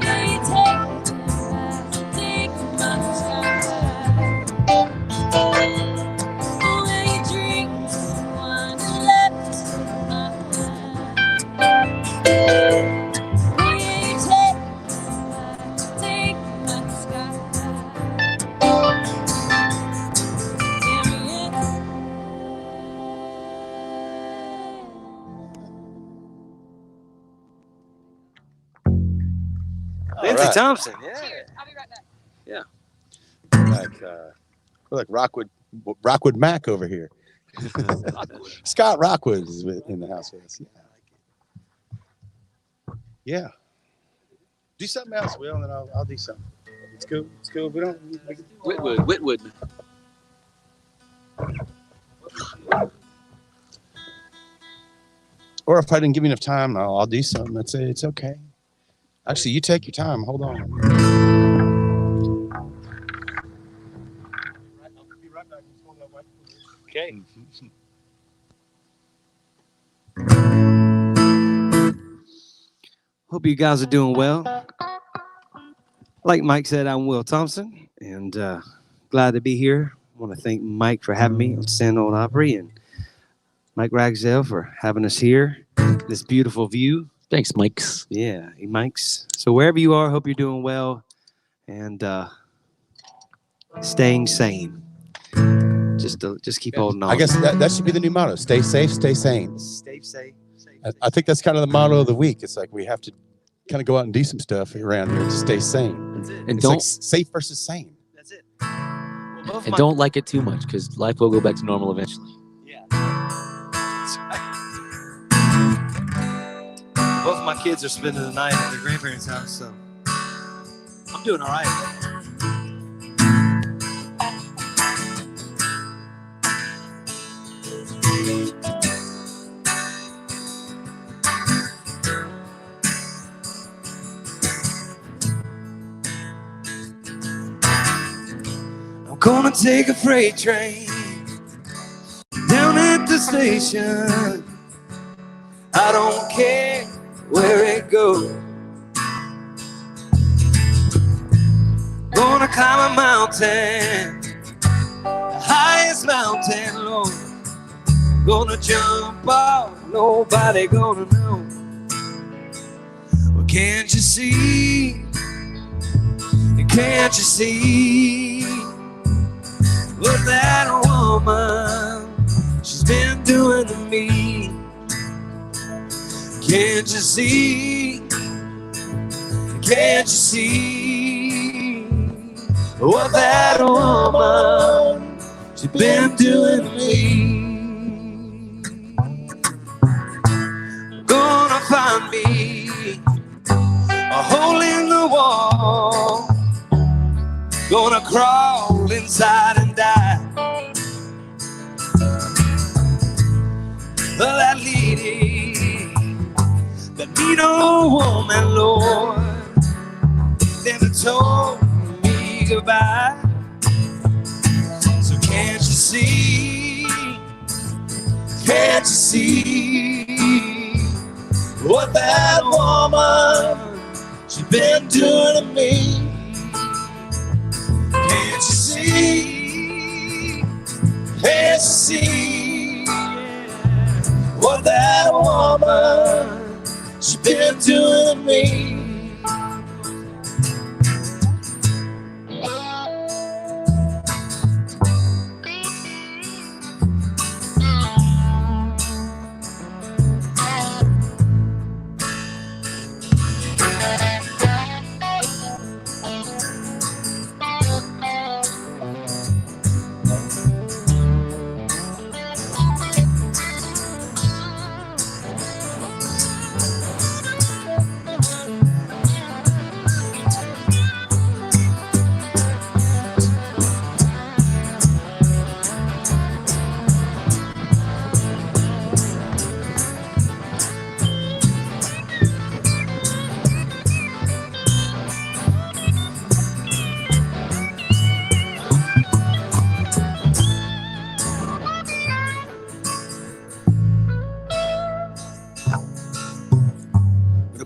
S3: Yeah, you take my sky. When you drink wine and left my hand. Will you take my sky?
S5: Lindsey
S1: right.
S5: Thompson, yeah.
S3: Cheers. I'll be right back.
S1: We're like Rockwood Mac over here. Scott Rockwood is in the house with us. Yeah. Do something else, Will, and then I'll do something. It's cool. It's cool. We don't.
S6: Whitwood.
S1: Or if I didn't give you enough time, I'll do something. It's okay. Actually, you take your time. Hold on.
S6: Okay.
S5: Hope you guys are doing well. Like Mike said, I'm Will Thompson, and glad to be here. I want to thank Mike for having me on Sand Ole Opry, and Mike Ragsdale for having us here. This beautiful view.
S6: Thanks, Mikes.
S5: Yeah, hey, Mike's. So wherever you are, hope you're doing well and staying sane. Just keep holding on.
S1: I guess that should be the new motto. Stay safe, stay sane.
S5: Stay safe.
S1: I think that's kind of the motto of the week. It's like we have to kind of go out and do some stuff around here to stay sane.
S5: That's it.
S6: And
S1: It's
S6: don't
S1: like safe versus sane.
S5: That's it. Well,
S6: and don't like it too much because life will go back to normal eventually.
S5: Yeah. Both of my kids are spending the night at their grandparents' house, so I'm doing all right. I'm gonna take a freight train down at the station. I don't care where it goes. Gonna climb a mountain, the highest mountain low. Gonna jump off, nobody gonna know. Well, can't you see? Can't you see what that woman, she's been doing to me? Can't you see? Can't you see what that woman, she's been doing to me? Gonna find me a hole in the wall. Gonna crawl inside and die. That lady, that mean old woman, Lord, never told me goodbye. So can't you see? Can't you see what that woman, she's been doing to me? Can't you see? Can't you see what that woman, she's been doing to me?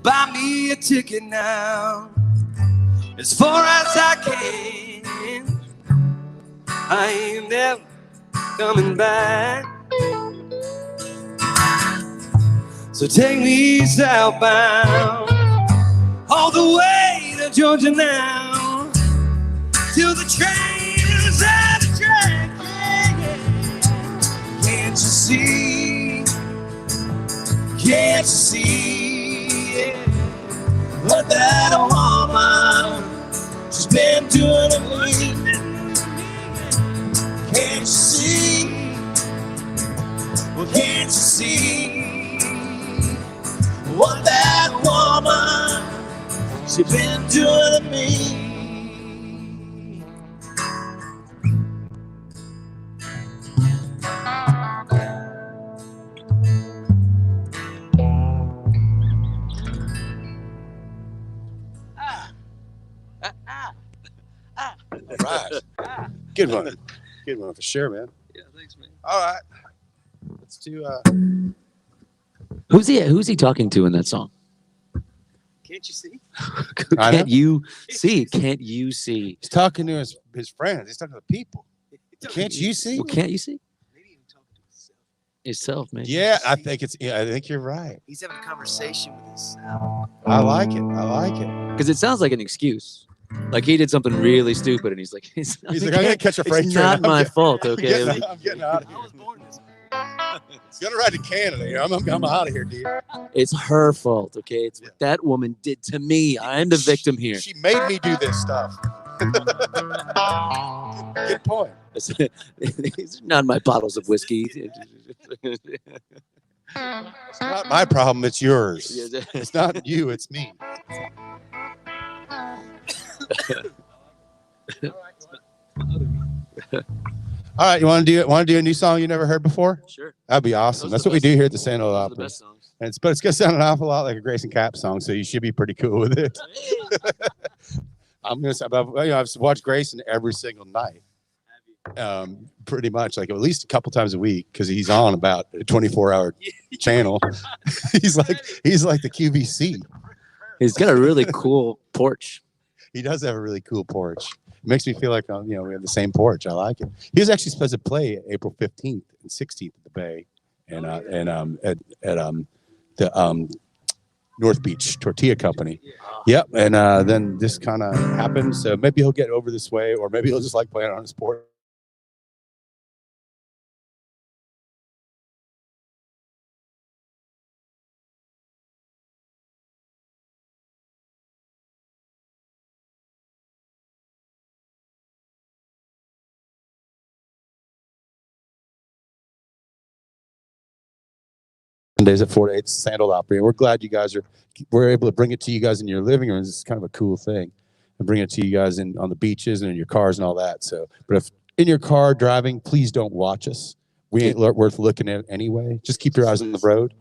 S5: Buy me a ticket now, as far as I can. I ain't never coming back. So take me southbound, all the way to Georgia now, till the train is at the track. Yeah, yeah. Can't you see? Can't you see? What that woman, she's been doing to me? Can't you see? Well, can't you see what that woman, she's been doing to me?
S1: All right. Good one. Good one for sure, man.
S2: Yeah, thanks, man.
S1: All right. Let's do
S6: Who's he talking to in that song?
S2: Can't you see?
S1: I know.
S6: Can't you see? Can't you see?
S1: he's talking to his friends. He's talking to the people. Can't you see?
S6: Well, can't you see?
S2: Maybe even talking to himself.
S6: Yourself, man.
S1: Yeah, I think you're right.
S2: He's having a conversation with himself.
S1: I like it.
S6: Because it sounds like an excuse. Like he did something really stupid, and he's like,
S1: He's like, I'm gonna catch a freight
S6: It's
S1: train.
S6: not
S1: I'm
S6: my
S1: getting-
S6: fault,
S1: I'm
S6: okay?
S1: getting out of
S2: I
S1: here.
S2: was born this way.
S1: Gonna ride to Canada. I'm out of here, dude.
S6: It's her fault, okay? It's what that woman did to me. I'm the victim here.
S1: She made me do this stuff. Good point.
S6: These are not my bottles of whiskey.
S1: It's not my problem. It's yours. It's not you. It's me. All right, you want to do a new song you never heard before?
S6: Sure.
S1: That'd be awesome.
S6: Those
S1: That's
S6: are
S1: what we
S6: the
S1: do here at the Sand Ole
S6: Those are the
S1: Opry.
S6: best songs.
S1: And but it's gonna sound an awful lot like a Grace and Cap song, so you should be pretty cool with it. I've watched Grayson every single night, pretty much, like at least a couple times a week, because he's on about a 24-hour channel. he's like the QVC.
S6: He's got a really cool porch.
S1: He does have a really cool porch. It makes me feel like we have the same porch. I like it. He was actually supposed to play April 15th and 16th at the Bay, and at the North Beach Tortilla Company. Yep, and then this kind of happened. So maybe he'll get over this way, or maybe he'll just like playing on his porch. Days at 4 to 8 Sand Ole Opry, and we're glad we're able to bring it to you guys in your living rooms. It's kind of a cool thing, and bring it to you guys on the beaches and in your cars and all that. So, but if in your car driving, please don't watch us. We ain't worth looking at anyway. Just keep your eyes on the road.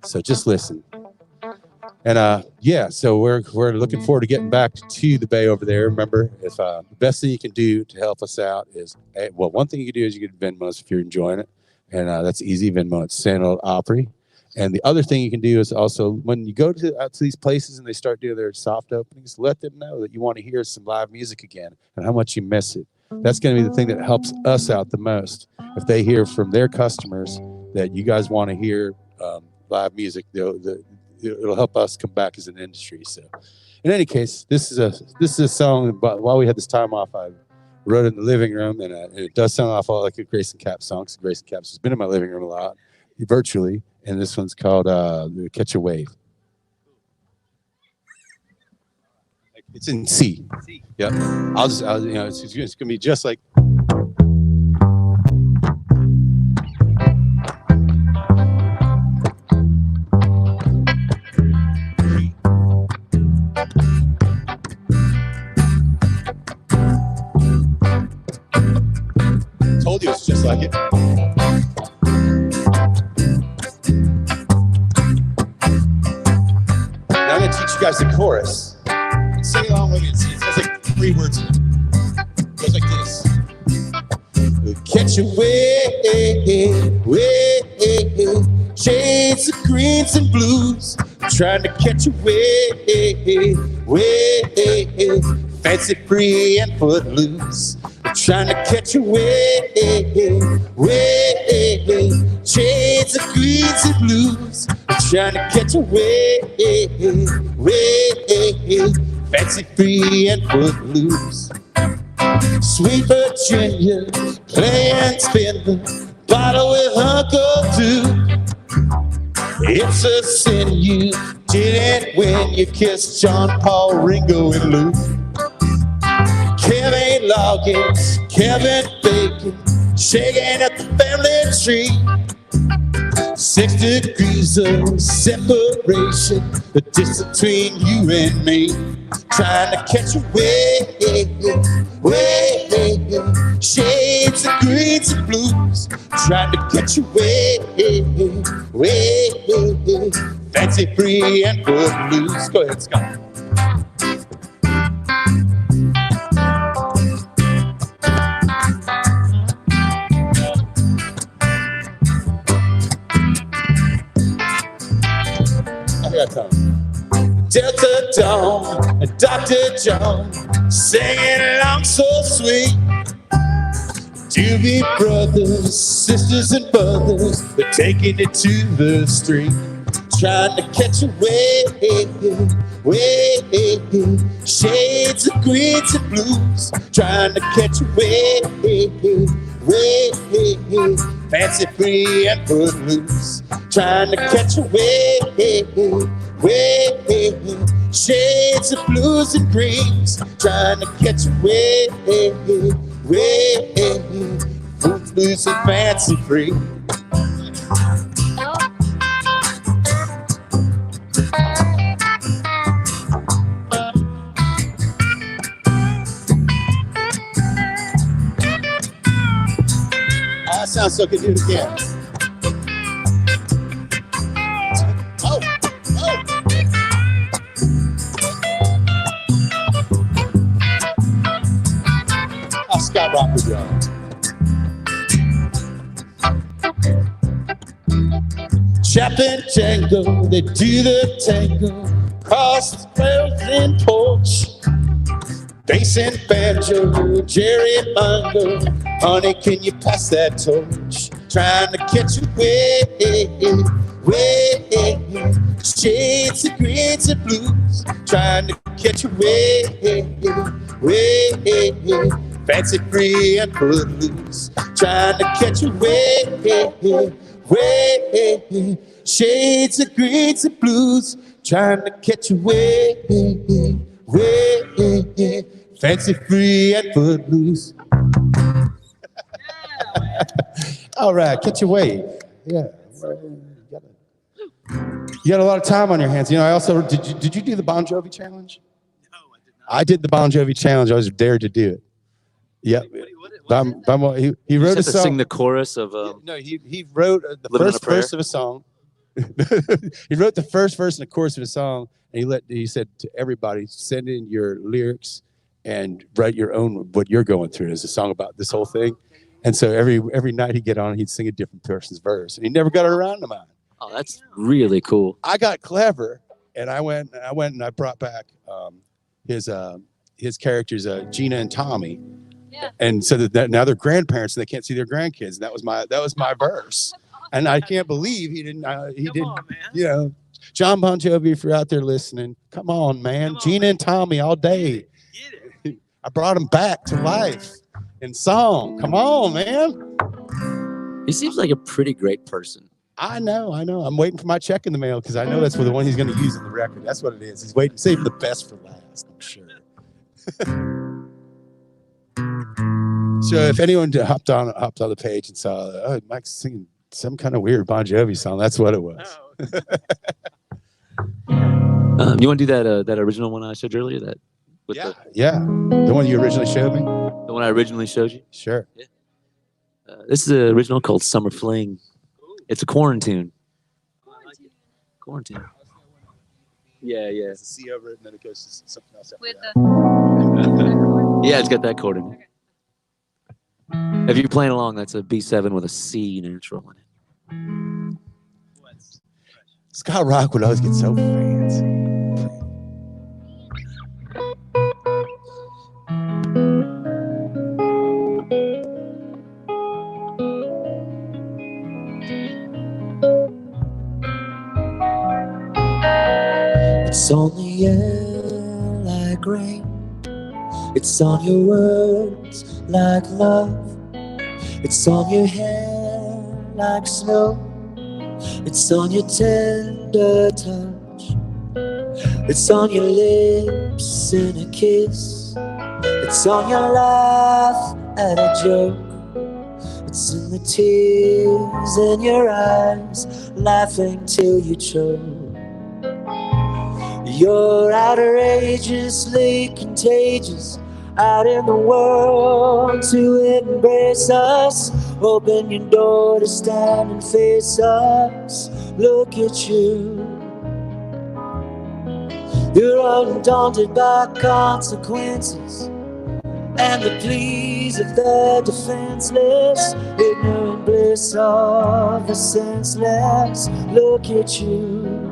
S1: So just listen. And so we're looking forward to getting back to the Bay over there. Remember, if the best thing you can do to help us out is, one thing you can do is you can Venmo us if you're enjoying it. And that's easy. Venmo, it's Sand Ole Opry. And the other thing you can do is also, when you go out to these places and they start doing their soft openings, let them know that you want to hear some live music again and how much you miss it. That's going to be the thing that helps us out the most. If they hear from their customers that you guys want to hear live music, it'll help us come back as an industry. So, in any case, this is a song. But while we had this time off, I wrote it in the living room, and it does sound awful like a Grace and Cap song. So Grace and Cap has been in my living room a lot, virtually, and this one's called "Catch a Wave." It's in C. Yep. It's gonna be just like. Told you it's just like it. Now I'm gonna teach you guys the chorus. Sing along with me. It has like 3 words in it. It goes like this. Catch a wave, shades of greens and blues. Trying to catch a wave, fancy free and footloose. Trying to catch a wave, shades of greens and blues. Trying to catch a wave, fancy free and footloose. Sweet Virginia, play and spin the bottle with Uncle Duke. It's a sin you didn't when you kissed John, Paul, Ringo, and Luke. Kevin Loggins, Kevin Bacon, shaking at the family tree. 6 degrees of separation, the distance between you and me. Trying to catch a wave, shades of greens and blues. Trying to catch a wave, fancy free and footloose. Go ahead, Scott. Delta Dawn and Dr. John singing along so sweet. To be brothers, sisters, and mothers, they're taking it to the street, trying to catch a wave, shades of greens and blues, trying to catch a wave, fancy free and put loose, trying to catch a wave, shades of blues and greens, trying to catch a wave, footloose and fancy free. That sounds so good. Do it again. Oh. I'll Scott Rock with y'all. Chap and Django, they do the tango, cross the frozen porch. Bass and banjo, Jerry Mondo, honey, can you pass that torch? Trying to catch a wave, shades of greens and blues, trying to catch a wave, fancy free and put loose, trying to catch a wave, shades of greens and blues, trying to catch a wave, fancy free and put loose. All right, catch a wave. Yeah. You got a lot of time on your hands. You know, I also did you do the Bon Jovi challenge?
S2: No, I did not.
S1: I did the Bon Jovi challenge. I was dared to do it. Yeah. He wrote a song.
S6: Sing the chorus of.
S1: No, he wrote the first verse of a song. He wrote the first verse and the chorus of a song, and he said to everybody, send in your lyrics and write your own what you're going through. It's a song about this whole thing. And so every night he'd get on, he'd sing a different person's verse, and he never got it around to mine.
S6: Oh, that's really cool.
S1: I got clever, and I went and I brought back his characters, Gina and Tommy.
S3: Yeah.
S1: And so that now they're grandparents and they can't see their grandkids. And that was my verse. And I can't believe he didn't. On, you know, John Bon Jovi, if you're out there listening, come on, man. Gina and Tommy all day.
S2: Get it.
S1: I brought them back to life in song. Come on, man.
S6: He seems like a pretty great person.
S1: I know. I'm waiting for my check in the mail because I know that's for the one he's going to use in the record. That's what it is. He's waiting, saving the best for last, I'm sure. So if anyone hopped on the page and saw, Mike's singing some kind of weird Bon Jovi song, that's what it was.
S6: You want to do that original one I showed you earlier? That with
S1: the one you originally showed me.
S6: The one I originally showed you.
S1: Sure.
S6: Yeah. This is the original called Summer Fling. It's a quarantine. Quarantine. Yeah.
S1: It's a C over it, and then it goes to something else.
S3: With
S6: Yeah, it's got that chord in it. If you're playing along, that's a B7 with a C natural in it.
S1: Scott Rock would always get so fancy.
S4: It's on the air like rain. It's on your words like love. It's on your hair like snow. It's on your tender touch. It's on your lips in a kiss. It's on your laugh at a joke. It's in the tears in your eyes, laughing till you choke. You're outrageously contagious, out in the world to embrace us. Open your door to stand and face us. Look at you. You're undaunted by consequences and the pleas of the defenseless, ignorant bliss of the senseless. Look at you.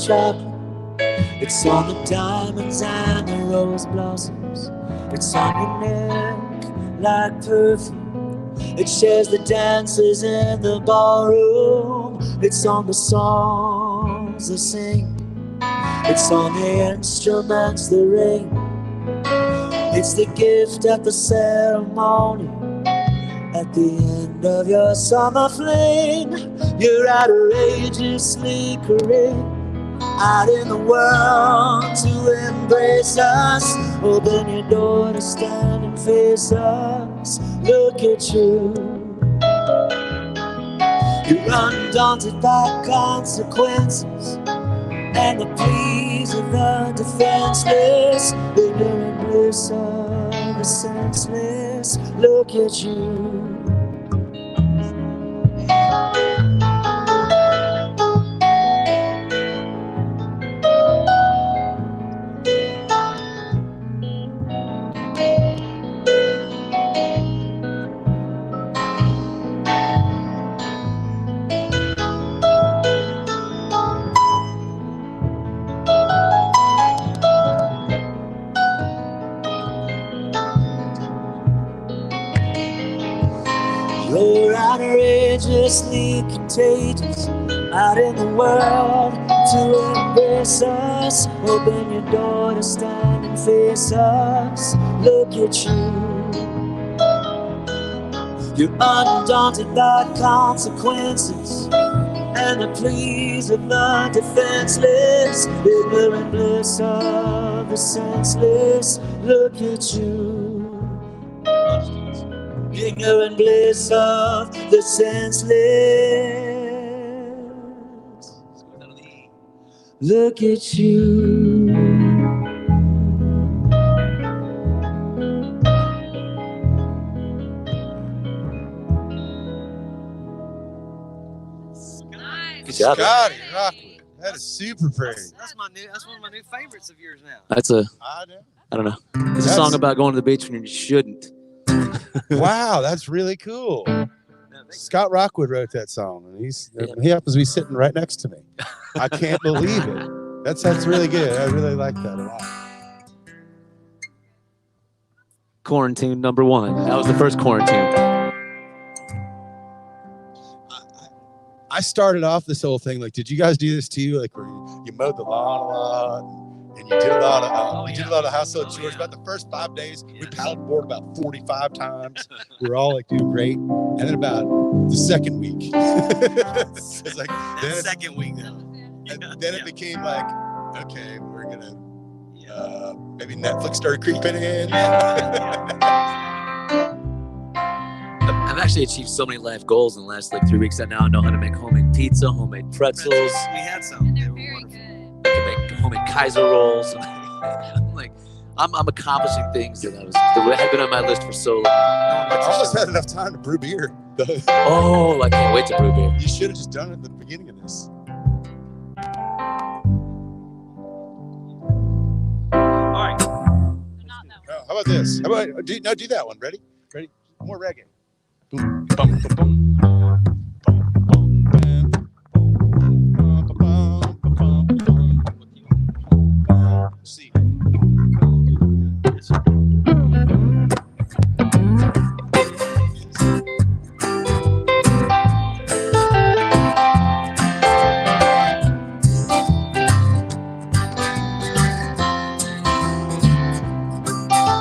S4: chocolate. It's on the diamonds and the rose blossoms. It's on your neck like perfume. It shares the dances in the ballroom. It's on the songs they sing. It's on the instruments that ring. It's the gift at the ceremony. At the end of your summer fling, you're outrageously correct. Out in the world to embrace us. Open your door to stand and face us. Look at you. You're undaunted by consequences and the pleas of the defenseless. In your embrace of the senseless. Look at you. You're outrageously contagious. Out in the world to embrace us. Open your door to stand and face us. Look at you. You're undaunted by consequences and the pleas of the defenseless. Ignorant bliss of the senseless. Look at you. Ignorant bliss of the senseless. Look at you.
S6: Good job.
S1: Scotty Rockwood. That is super pretty.
S2: That's one of my new favorites of yours now.
S6: That's a,
S1: I know.
S6: I don't know. It's a song about going to the beach when you shouldn't.
S1: Wow, that's really cool. Scott Rockwood wrote that song, and he happens to be sitting right next to me. I can't believe it. That's really good. I really like that a lot.
S6: Quarantine number 1. That was the first quarantine.
S1: I started off this whole thing like, did you guys do this too? Like, where you mowed the lawn a lot, and you did a lot of household chores. About the first 5 days, we paddleboard about 45 times. We were all like doing great, and then about the second week, it's like
S2: Second week though.
S1: Then it became like, okay, we're gonna maybe Netflix started creeping in.
S6: I've actually achieved so many life goals in the last 3 weeks that now I know how to make homemade pizza, homemade pretzels.
S2: We had some.
S3: And
S2: They
S3: they're
S2: were
S3: very
S2: wonderful.
S3: good.
S6: I can make homemade Kaiser rolls. I'm accomplishing things that had been on my list for so long.
S1: I almost had enough time to brew beer.
S6: Oh, I can't wait to brew beer.
S1: You should have just done it at the beginning of this.
S2: All right.
S3: But not that one.
S1: Oh, how about this? How about do that one? Ready? More reggae. Boom, bum, bum, bum. Bum, bum, bam. Bum, bum, bum, bum, bum. See.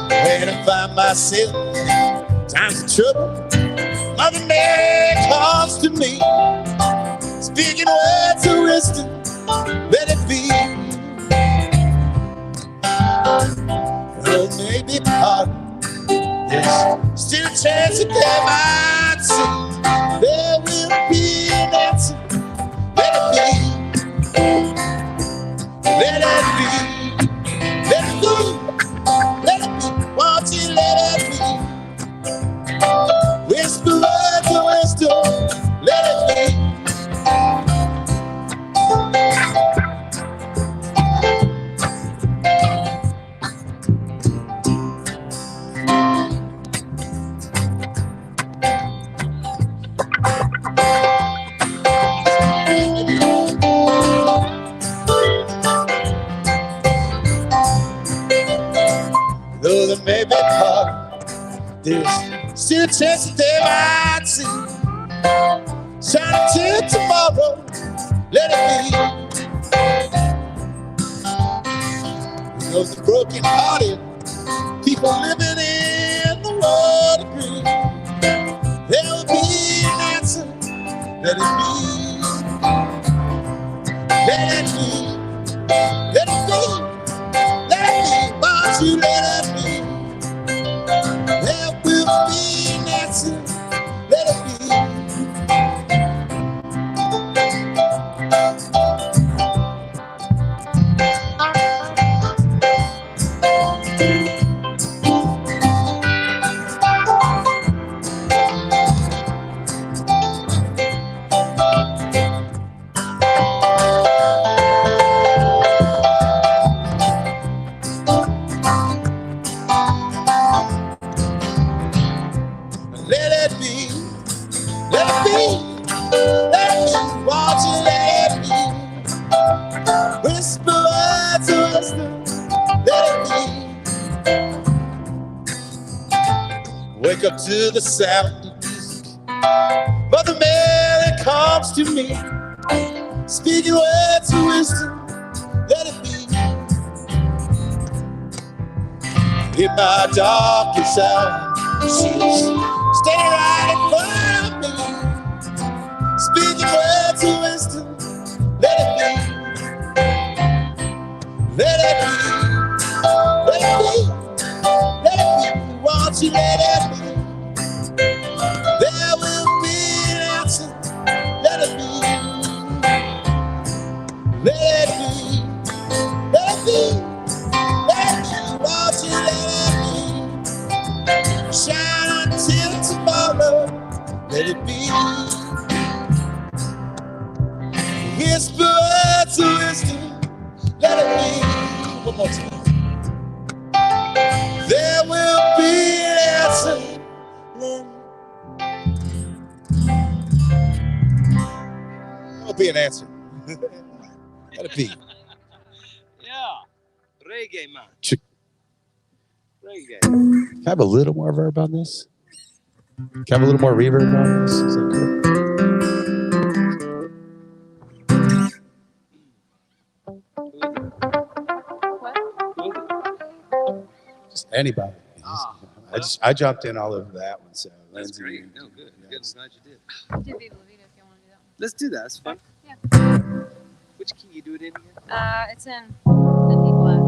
S1: When I find myself times of trouble, Mother Mary calls to me, speaking words of wisdom, let it be. Oh, maybe pardon, there's still a chance that there might see. There will be an answer, let it be. Let it be, let it be, let it be, won't you let it be? Whisper words of wisdom, let it be. Still a chance that they might see. Shine until tomorrow, let it be. You know the broken hearted people living in the world agree. There will be an answer, let it be. Let it be, let it be, let it be, why don't you let it be? There will be an answer, let it be. Let it be, let it be, let it be, won't you let it be? Whisper words of wisdom, let it be. Wake up to the sound of music, Mother Mary comes to me, speaking words of wisdom, let it be. In my darkest hour, she's standing right in front of me, speaking words of wisdom, let it be. Let it be, let it be, let it be, won't you let it be? There will be an answer, let it be. Let it be, let it be, let it be, won't you let it be? Shine until tomorrow, let it be. Whisper words of wisdom, let it be. One more time. There will be an answer. There will be an answer. Let it be.
S2: Yeah. Reggae, man. Reggae.
S1: Can I have a little more verb on this? Can I have a little more reverb on this? Is that good? Just anybody. I jumped in all over that one. So
S2: That's
S1: Lindsay,
S2: great. No, good.
S1: yeah.
S2: Good. I'm glad you did.
S3: Do Viva La Vida if you want to do that one.
S2: Let's do that. That's fun.
S3: Yeah.
S2: Which key you do it in again?
S3: It's in the D flat.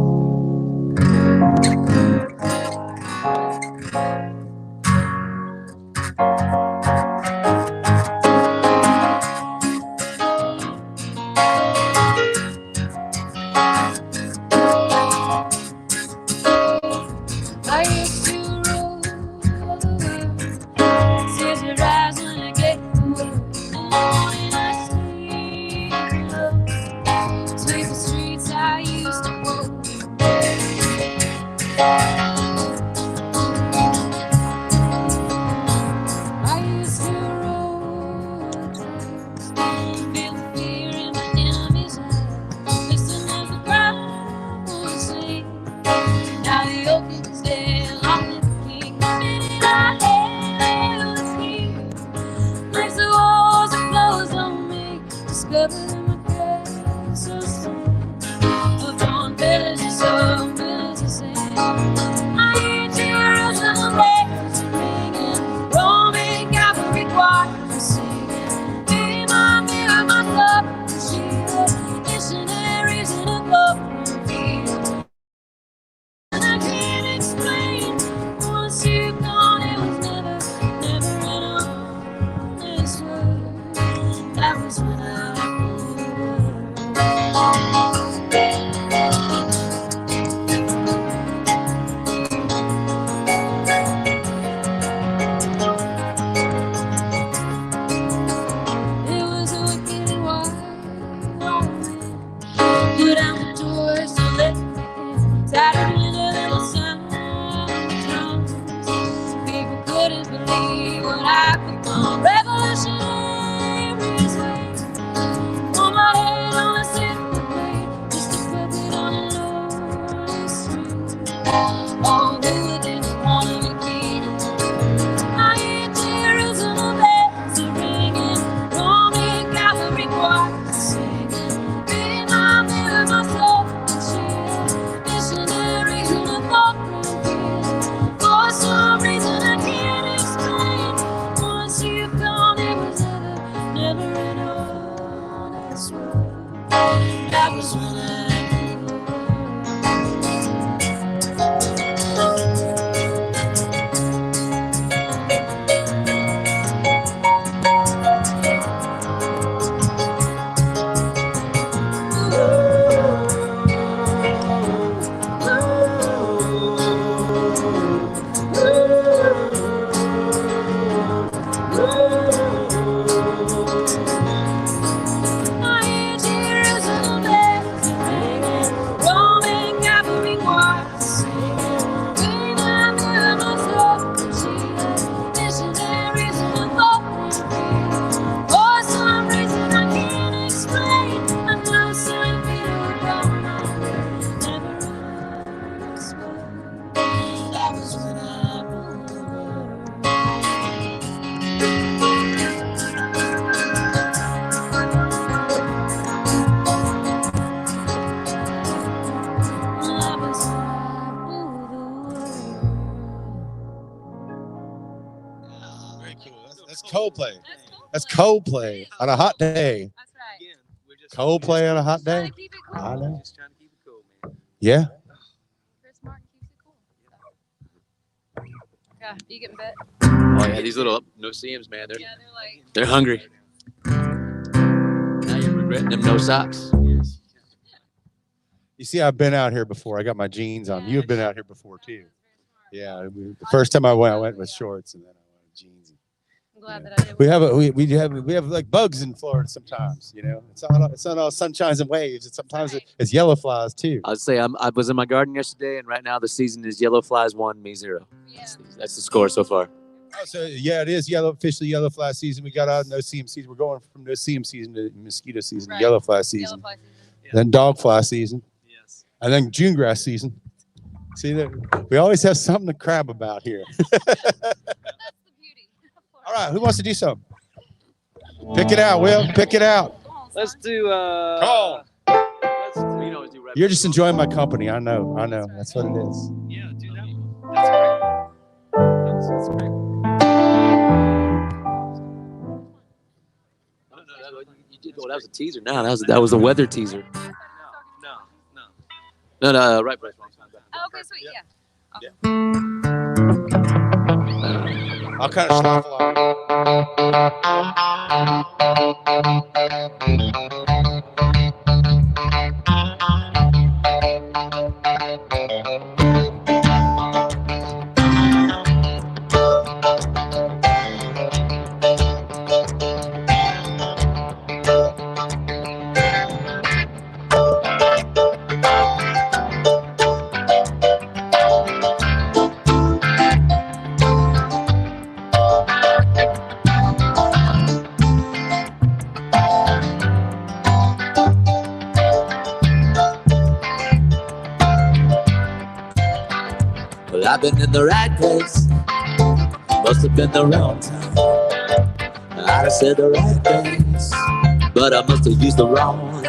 S3: I used to roll, tears would rise when I get away. Morning I sweep the streets I used to walk. I used to roll, feel the fear in my enemy's eyes. Listen as the crowd would sing. Now the oak is dead, long live the king. The minute I held was here, breaks the walls that closed on me. Discovered in my grace so soon, of dawn village to sun, village to sand. I hear Jerusalem bells ringing, Roman cavalry choirs singing. Be my mirror, my cup, and shield, missionaries in a golden field. And I can't explain, once you've gone, it was never, never an honest word. That was when I it was a wicked and wild wind. Put out the doors to let me in. Tattered with a little sound of drums. People couldn't believe what I could become. Revolutionaries wait on my head on a silver plate, just a puppet on a lonely string. Although I didn't want to be king, I
S1: That's Coldplay. That's Coldplay on a hot day.
S3: That's right.
S2: Again, we're just
S1: Coldplay on a hot
S3: Trying
S1: day.
S3: to keep it cool.
S1: I know.
S2: just trying to keep it cool, man.
S1: Yeah.
S3: Chris Martin keeps it cool. Yeah, you getting bit?
S6: Oh yeah, these little no-see-ums, man.
S3: Yeah, they're like.
S6: They're hungry. Now you're regretting them no socks.
S1: You see, I've been out here before. I got my jeans on. You've been out here before too. Yeah. The first time I went with shorts, and then I went with jeans.
S3: I'm glad that I did.
S1: We have like bugs in Florida sometimes. You know, it's not all sunshines and waves. Sometimes it's yellow flies too.
S6: I'd say I was in my garden yesterday, and right now the season is yellow flies 1, me 0.
S3: Yeah.
S6: That's the score so far.
S1: Oh, so yeah, it is officially yellow fly season. We got out no see-em season. We're going from no see-em season to mosquito season,
S3: Right.
S1: yellow fly
S3: Yellow
S1: season,
S3: fly season.
S1: then dog fly season,
S2: Yes.
S1: and then June grass season. See that we always have something to crab about here.
S3: That's the beauty.
S1: All right, who wants to do something? Pick it out, Will. Pick it out.
S3: Come on,
S2: Let's
S3: son.
S2: do.
S6: You always do rap.
S1: You're just enjoying my company. I know. That's what it is.
S2: Yeah, do that one. That's great. That's great.
S6: You did. Oh, that was a teaser. No, that was a weather teaser.
S2: No.
S6: No, right place, wrong time.
S3: Oh, okay, sweet. Yeah.
S1: I'll kind of shuffle out.
S6: Well, I've been in the right place. Must have been the wrong time. I'd have said the right things, but I must have used the wrong line.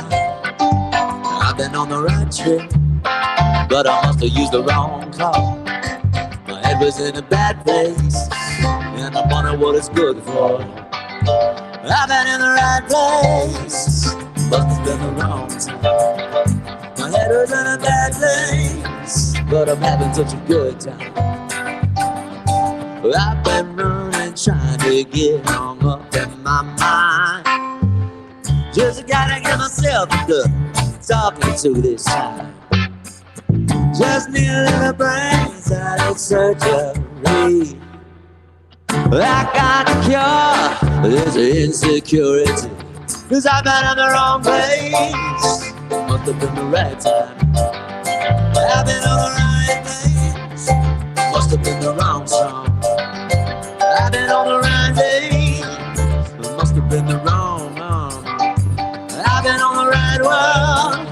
S6: I've been on the right track, but I must have used the wrong call. My head was in a bad place, and I'm wondering what it's good for. I've been in the right place, must have been the wrong time. My head was in a bad place, but I'm having such a good time. I've been running, trying to get hung up in my mind. Just gotta get myself good, talking to this time. Just need a little brains out of surgery. I got the cure, this insecurity. Cause I've been in the wrong place, must have been the right time. I've been on the right place, must have been the wrong song. I've been on the right day, must have been the wrong one. I've been on the right one,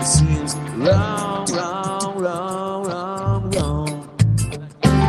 S6: it seems wrong, wrong, wrong, wrong, wrong.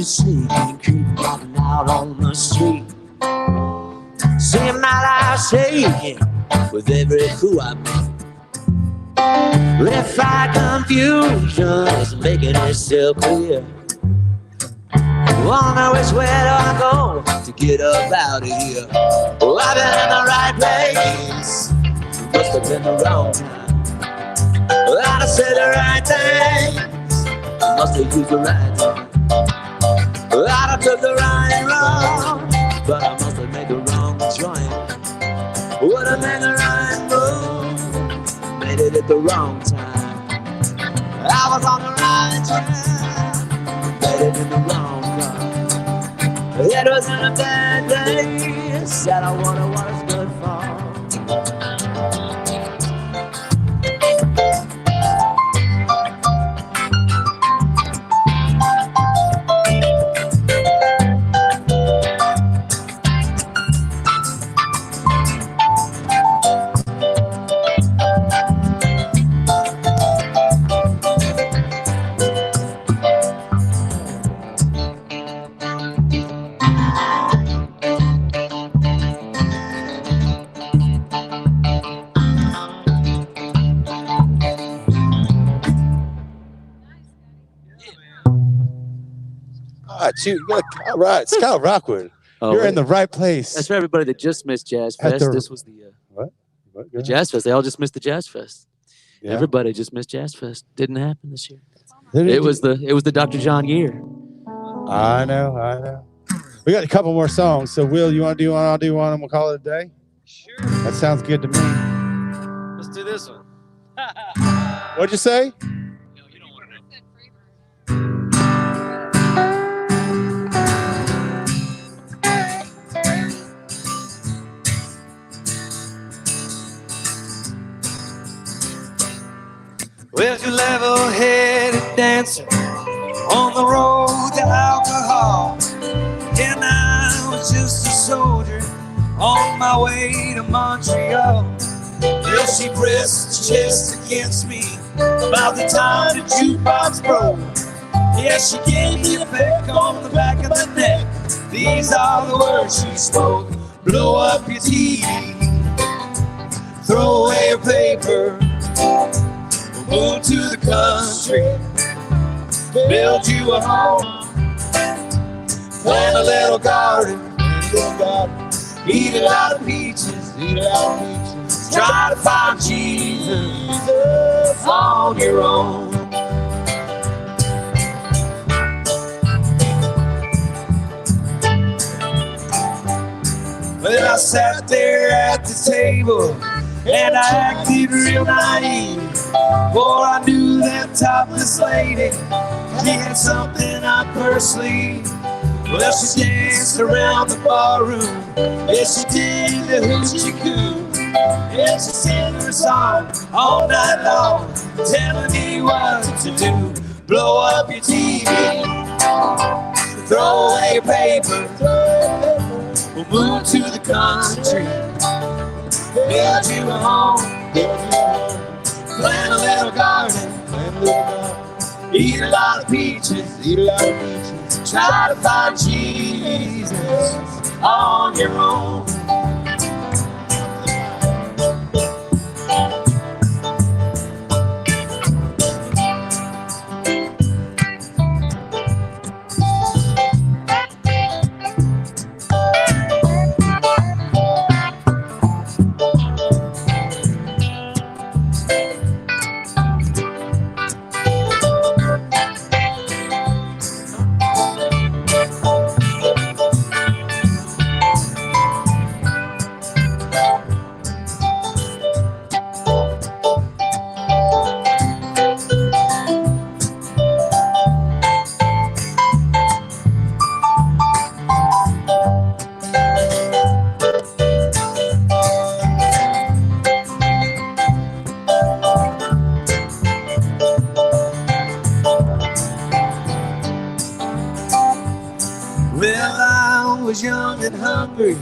S6: sneaking, creeping, walking out on the street. Singing my life shaking with every clue I meet. Left fire confusion is making itself clear. Wonder which way do I go to get up out of here? Oh, I've been in the right place, must have been the wrong time. Well, I'd have said the right things, must have used the right time. Well, I'd have took the right road, but I must have made the wrong joint. Would have made the right move, made it at the wrong time. I was on the right track, made it in the wrong car. It wasn't a bad day, said I wonder what it's good for.
S1: All right, Scott Rockwood. You're in the right place.
S6: That's for everybody that just missed Jazz Fest. This was the the Jazz Fest. They all just missed the Jazz Fest. Yeah. Everybody just missed Jazz Fest. Didn't happen this year. It was the Dr. John year.
S1: I know. We got a couple more songs. So Will, you want to do one? I'll do one, and we'll call it a day.
S2: Sure.
S1: That sounds good to me.
S2: Let's do this one.
S1: What'd you say?
S2: Well, you level-headed dancer on the road to alcohol, and I was just a soldier on my way to Montreal. Well, she pressed her chest against me about the time the jukebox broke. Yeah, she gave me a peck on the back of the neck. These are the words she spoke: blow up your TV, throw away your paper, move to the country, build you a home, plant a little garden, eat a lot of peaches, try to find Jesus on your own. Well, I sat there at the table and I acted real naive, for I knew that topless lady, she had something up her sleeve. Well, she danced around the barroom, yeah, she did the hoochie coo, yeah, she sang her song all night long, telling me what to do. Blow up your TV, throw away your paper, we'll move to the country, build you a home, plant a little garden, eat a lot of peaches, try to find Jesus on your own. was young and hungry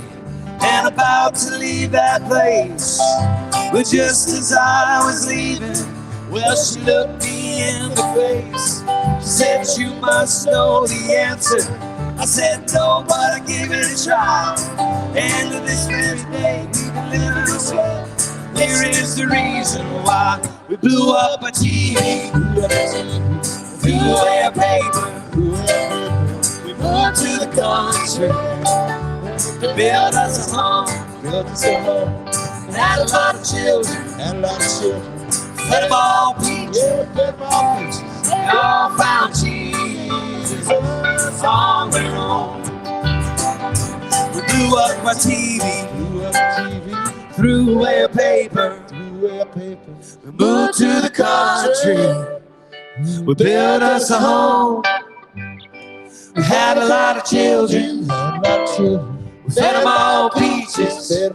S2: and about to leave that place. But just as I was leaving, well, she looked me in the face. She
S5: said you must know the answer. I said no, but I gave it a try. And to this very day, we've been living away. Here is the reason why we blew up a TV, threw away a paper. We moved to the country to build us a home. Had a lot of children, fed them all peaches. They all found Jesus on their own. We blew up my TV, threw away a paper. We moved to the country. We built us a home. We had a lot of children. We fed them all peaches. They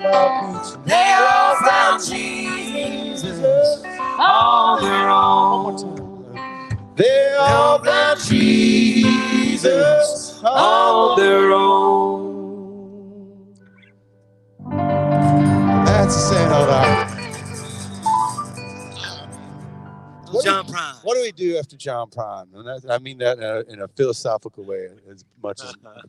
S5: all found Jesus on their own.
S1: They all found
S5: Jesus on their own.
S1: That's the Sand Ole Opry.
S6: John Prine.
S1: What do we do after John Prine? And I mean that in a philosophical way as much as the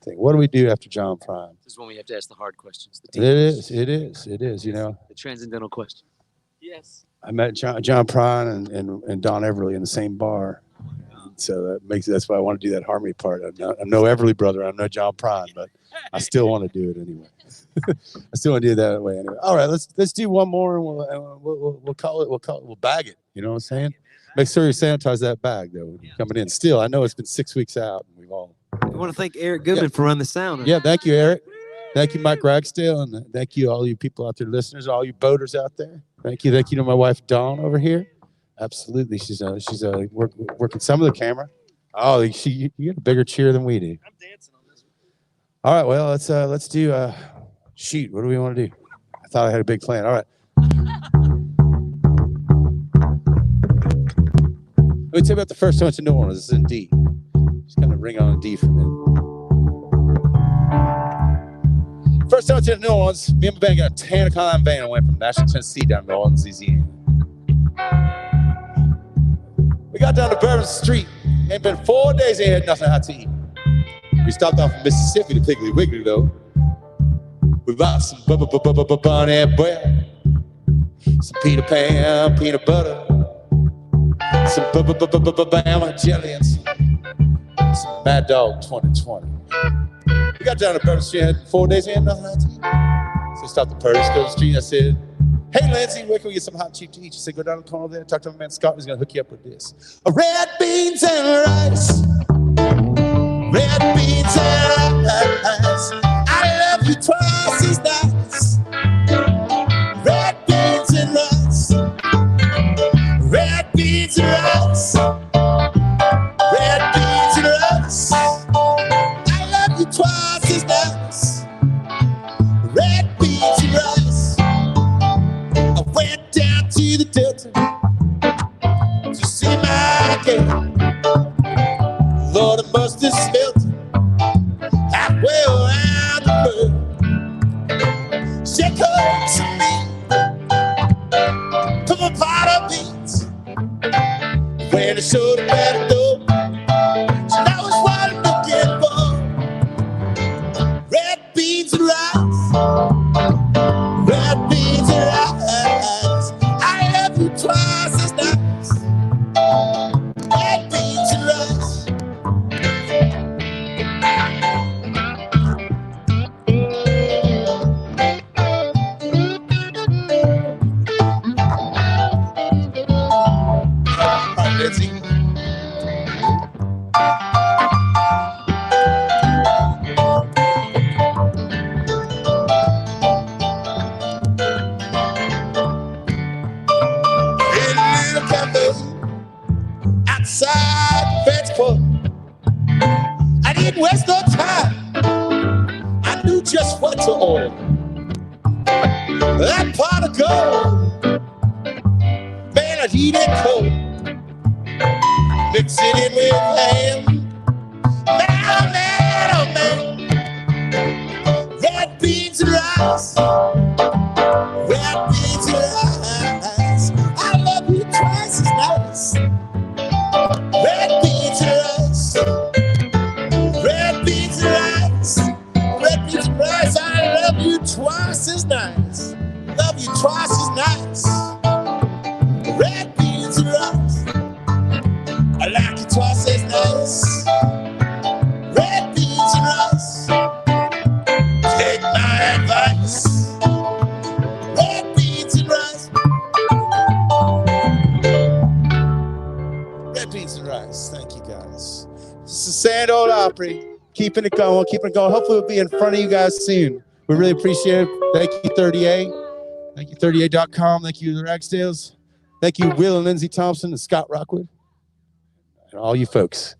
S1: thing. What do we do after John Prine?
S6: This is when we have to ask the hard questions.
S1: It is, you know.
S6: The transcendental question. Yes.
S1: I met John Prine and Don Everly in the same bar. So that's why I want to do that harmony part. I'm no Everly brother, I'm no John Prine, but I still want to do it anyway. I still want to do it that way anyway. All right, let's do one more and we'll call it we'll bag it. You know what I'm saying? Make sure you sanitize that bag though when you're coming in. Still, I know it's been 6 weeks out and we've all.
S5: I want to thank Eric Goodman for running the sound.
S1: Yeah, thank you, Eric. Thank you, Mike Ragsdale, and thank you all you people out there, listeners, all you boaters out there. Thank you to my wife Dawn over here. Absolutely, she's working some of the camera. Oh, you get a bigger cheer than we do.
S6: I'm dancing on this one.
S1: All right, well let's do shoot. What do we want to do? I thought I had a big plan. All right. Let me tell you about the first time to New Orleans. It's in D. Just kind of ring on a D for a minute. First time to New Orleans, me and my band got a tan Econoline van and went from Nashville, Tennessee down to New Orleans, Louisiana. We got down to Bourbon Street. Ain't been 4 days, ain't had nothing hot to eat. We stopped off in Mississippi to Piggly Wiggly though. We bought some bunny bread, some Peter Pan peanut butter, some Bama jelly, and some Mad Dog 2020. We got down to Bourbon Street, had 4 days, we had nothing hot to eat. So we stopped at Periscope Street, I said, hey Lindsay, where can we get some hot cheap to eat? She said, go down the corner there, talk to my man Scott, he's gonna hook you up with this. Red beans and rice. Red beans and rice. I love you twice as nice. Red beans and rice. Red beans and rice. Red beans and rice. I love you twice as nice. Red beans and rice. I went down to the Delta to see my girl. Lord, it must have smelt halfway around the world. She comes to me, took a pot of beans. When I showed her where to go, she knows what I'm looking for. Red beans and rice. Red beans and rice. I love you twice as nice. Red beans and rice. Outside fence court, I didn't waste no time. I knew just what to order. That pot of gold, man, I'd eat it cold. Mix it in with ham. Man, oh man. Red beans and rice. Red beans and rice. I love you twice as nice. Red beans and nice. Love you twice as nice. Red beans and rice. I like you twice as nice. Red beans and rice. Take my advice. Red beans and rice. Red beans and rice. Thank you guys. This is Sand Ole Opry. Keeping it going, keeping it going. Hopefully we'll be in front of you guys soon. We really appreciate it. Thank you, 38. Thank you, 38.com. Thank you, the Ragsdales. Thank you, Will and Lindsay Thompson and Scott Rockwood. And all you folks.